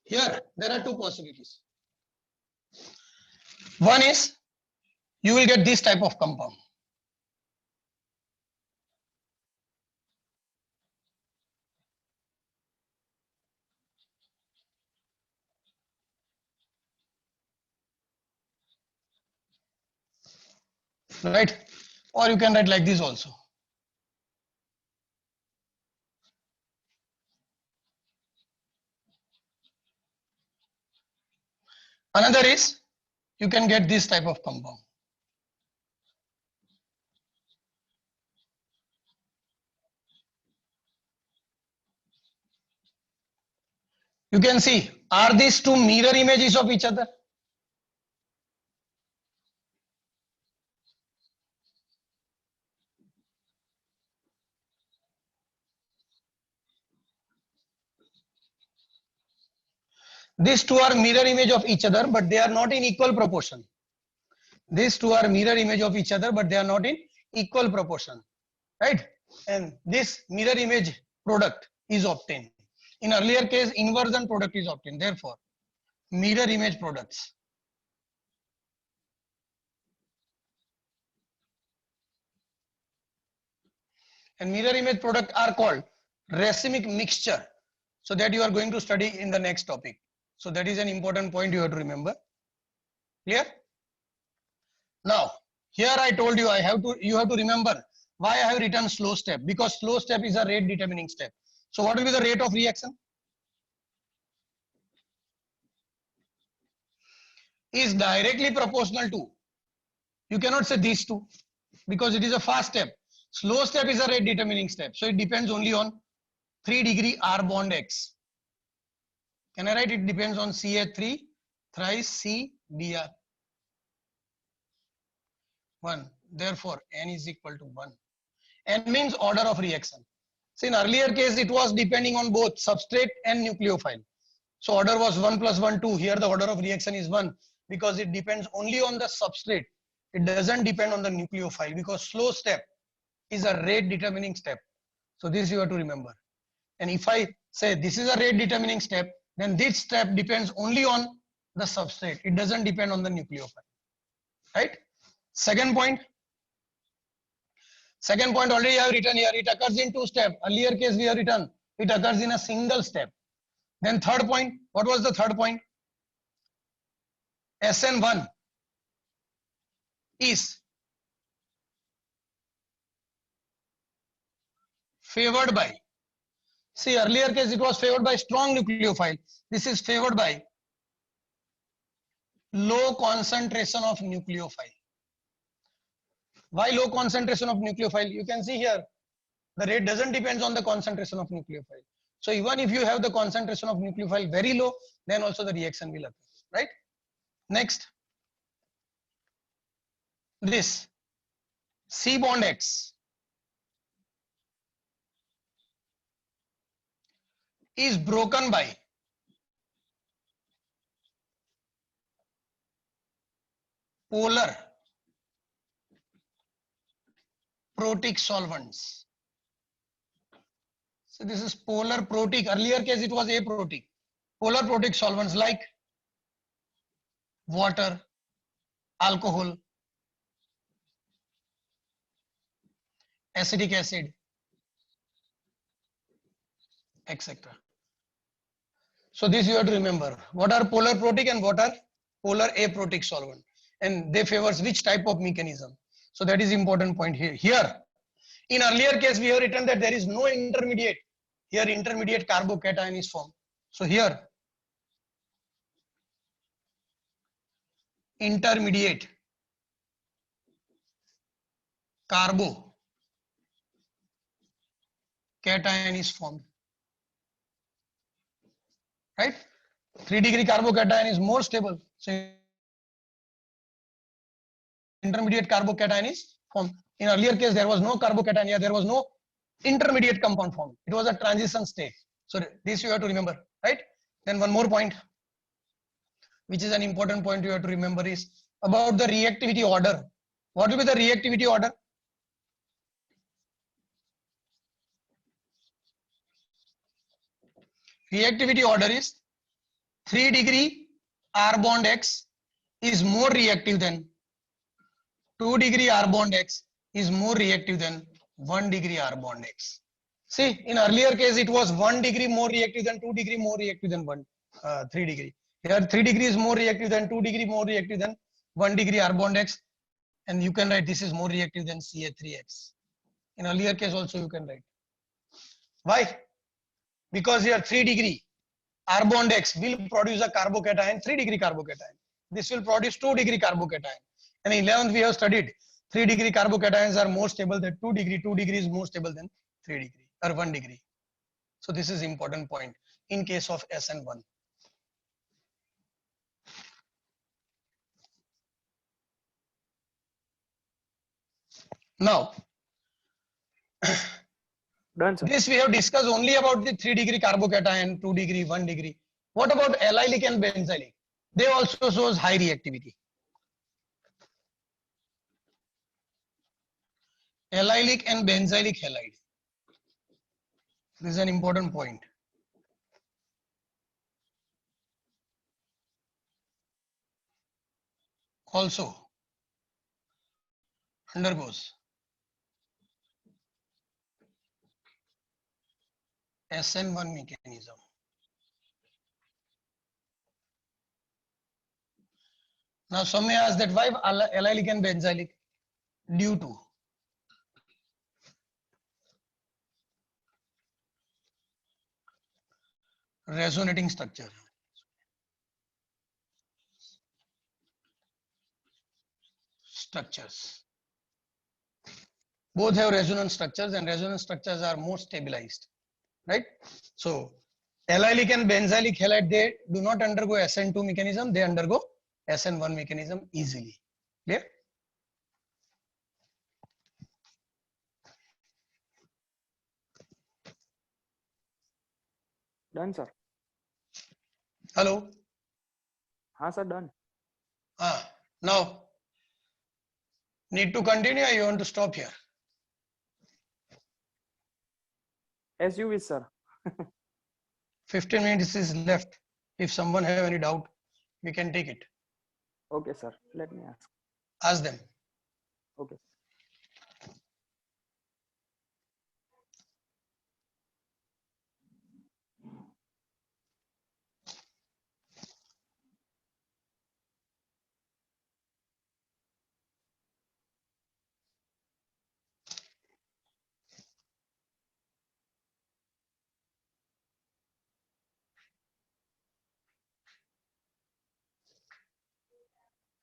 Here, there are 2 possibilities. One is, you will get this type of compound. right? Or you can write like this also. Another is you can get this type of compound. You can see, are these two mirror images of each other? These two are mirror image of each other, but they are not in equal proportion. These two are mirror image of each other, but they are not in equal proportion, right? And this mirror image product is obtained. In earlier case, inversion product is obtained. Therefore, mirror image products. And mirror image product are called racemic mixture. So that you are going to study in the next topic. So that is an important point you have to remember. Clear? Now, here I told you you have to remember why I have written slow step, because slow step is a rate determining step. So what will be the rate of reaction? Is directly proportional to, you cannot say these two because it is a fast step. Slow step is a rate determining step. So it depends only on 3° R bond X. Can I write it depends on CH3 thrice C Br. 1. Therefore, N is equal to 1. N means order of reaction. So in earlier case, it was depending on both substrate and nucleophile. So order was 1 plus 1, 2. Here the order of reaction is 1 because it depends only on the substrate. It doesn't depend on the nucleophile because slow step is a rate determining step. So this you have to remember. And if I say this is a rate determining step, then this step depends only on the substrate. It doesn't depend on the nucleophile, right? Second point already I have written here. It occurs in 2 steps. Earlier case we have written it occurs in a single step. Then third point, what was the third point? SN1 is favored by, see earlier case it was favored by strong nucleophile. This is favored by low concentration of nucleophile. Why low concentration of nucleophile? You can see here the rate doesn't depend on the concentration of nucleophile. So even if you have the concentration of nucleophile very low, then also the reaction will occur, right? Next, this C bond X is broken by polar protic solvents. So this is polar protic. Earlier case it was aprotic. Polar protic solvents like water, alcohol, acetic acid, etc. So this you have to remember. What are polar protic and what are polar aprotic solvent? And they favors which type of mechanism? So that is important point here. Here, in earlier case, we have written that there is no intermediate. Here, intermediate carbocation is formed. So here, intermediate carbocation is formed. Right? 3° carbocation is more stable. So intermediate carbocation is formed. In earlier case, there was no carbocation here. There was no intermediate compound formed. It was a transition state. So this you have to remember, right? Then one more point, which is an important point you have to remember, is about the reactivity order. What will be the reactivity order? Reactivity order is 3° R bond X is more reactive than 2° R bond X is more reactive than 1° R bond X. See, in earlier case it was 1° more reactive than 2° more reactive than 3°. Here 3° is more reactive than 2° more reactive than 1° R bond X. And you can write this is more reactive than Ca3X. In earlier case also you can write. Why? Because here 3 degree R bond X will produce a carbocation, 3 degree carbocation. This will produce 2 degree carbocation. And in 11th we have studied 3 degree carbocations are more stable than 2 degree. 2 degree is more stable than 3 degree or 1 degree. So this is important point in case of SN1. Now, Done, sir. this we have discussed only about the 3 degree carbocation, 2 degree, 1 degree. What about allylic and benzylic? They also shows high reactivity. Allylic and benzylic halide. This is an important point. Also undergoes SN1 mechanism. Now some may ask that why allylic and benzylic? Due to resonating structure. Structures. Both have resonance structures and resonance structures are more stabilized, right? So allylic and benzylic halide, they do not undergo SN2 mechanism, they undergo SN1 mechanism easily. Clear? Done, sir. Hello? हाँ sir, done. Now, need to continue or you want to stop here? As you wish, sir. 15 minutes is left. If someone have any doubt, we can take it. Okay, sir. Let me ask. Ask them. Okay.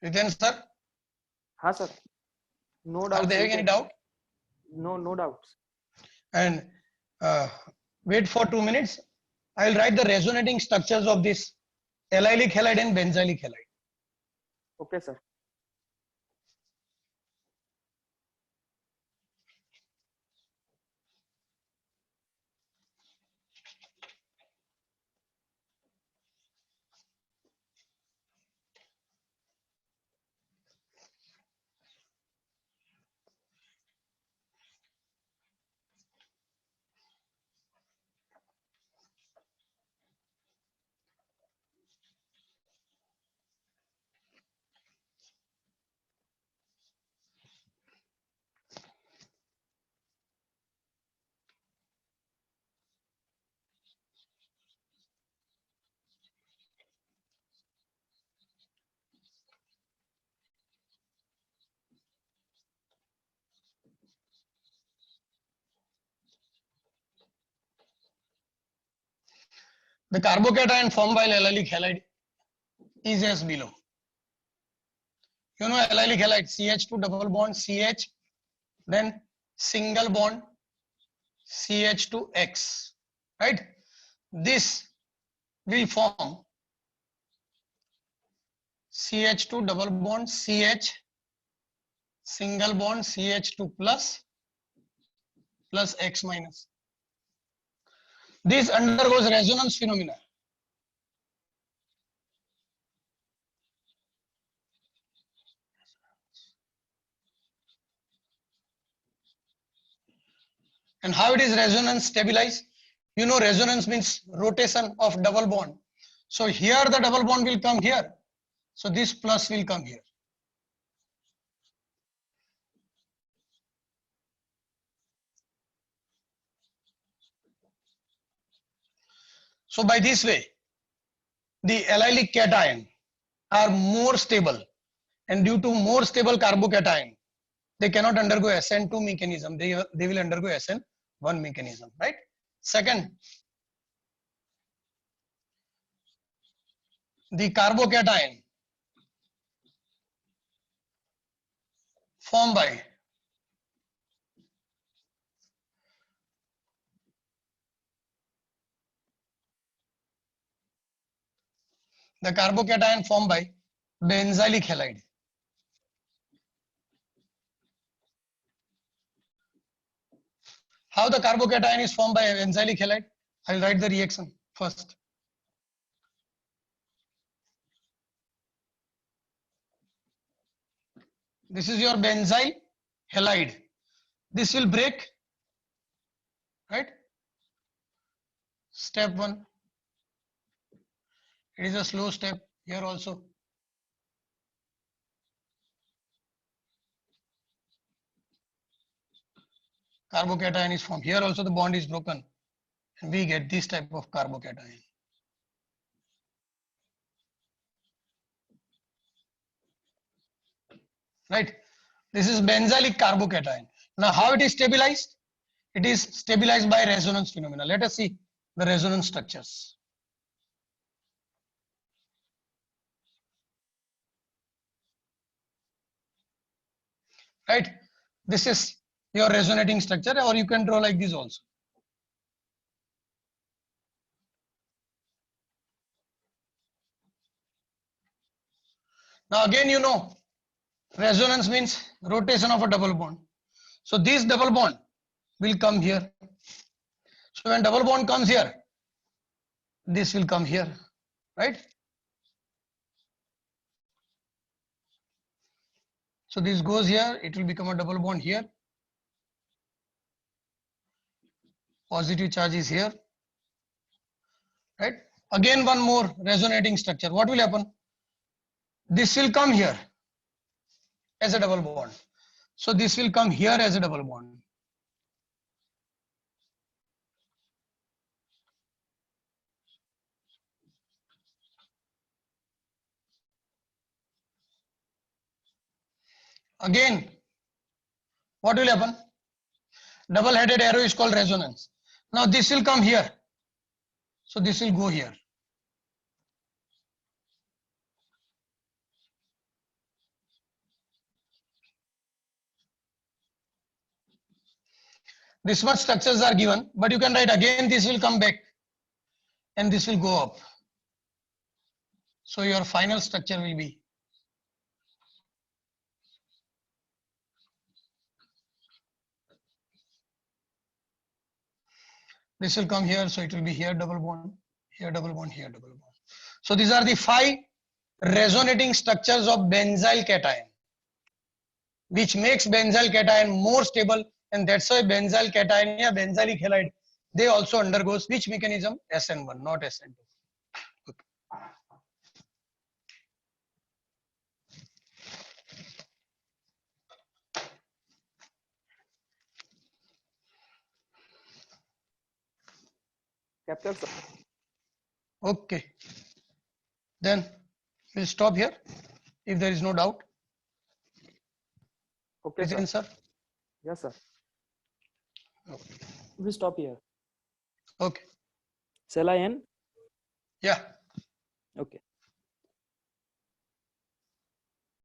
Riten sir, हाँ sir. No are doubt. they having any doubt? No doubts. And wait for 2 minutes. I will write the resonating structures of this allylic halide and benzylic halide. Okay, sir. The carbocation formed by allylic halide is as below. You know allylic halide, CH2 double bond CH, then single bond CH2X, right? This will form CH2 double bond CH, single bond CH2 plus X minus. This undergoes resonance phenomena. And how it is resonance stabilized? You know resonance means rotation of double bond. So here the double bond will come here. So this plus will come here. So by this way, the allylic cation are more stable and due to more stable carbocation, they cannot undergo SN2 mechanism. They will undergo SN1 mechanism, right? Second, the carbocation formed by benzylic halide. How the carbocation is formed by benzylic halide? I'll write the reaction first. This is your benzyl halide. This will break, right? Step 1. It is a slow step here also. Carbocation is formed. Here also the bond is broken. And we get this type of carbocation. Right? This is benzylic carbocation. Now how it is stabilized? It is stabilized by resonance phenomena. Let us see the resonance structures. Right? This is your resonating structure, or you can draw like this also. Now again, you know, resonance means rotation of a double bond. So this double bond will come here. So when double bond comes here, this will come here, right? So this goes here, it will become a double bond here. Positive charge is here, right? Again, one more resonating structure. What will happen? This will come here as a double bond. So this will come here as a double bond. Again, what will happen? Double-headed arrow is called resonance. Now this will come here. So this will go here. This much structures are given, but you can write again this will come back and this will go up. So your final structure will be this will come here, so it will be here double bond, here double bond, here double bond. So these are the 5 resonating structures of benzyl cation, which makes benzyl cation more stable, and that's why benzyl cation, yeah, benzylic halide, they also undergoes which mechanism? SN1, not SN2. Okay. Captured, sir. Okay. Then we'll stop here if there is no doubt. Okay, sir. Sir. Yes, sir. Okay. We stop here. Okay. Shall I end? Yeah. Okay.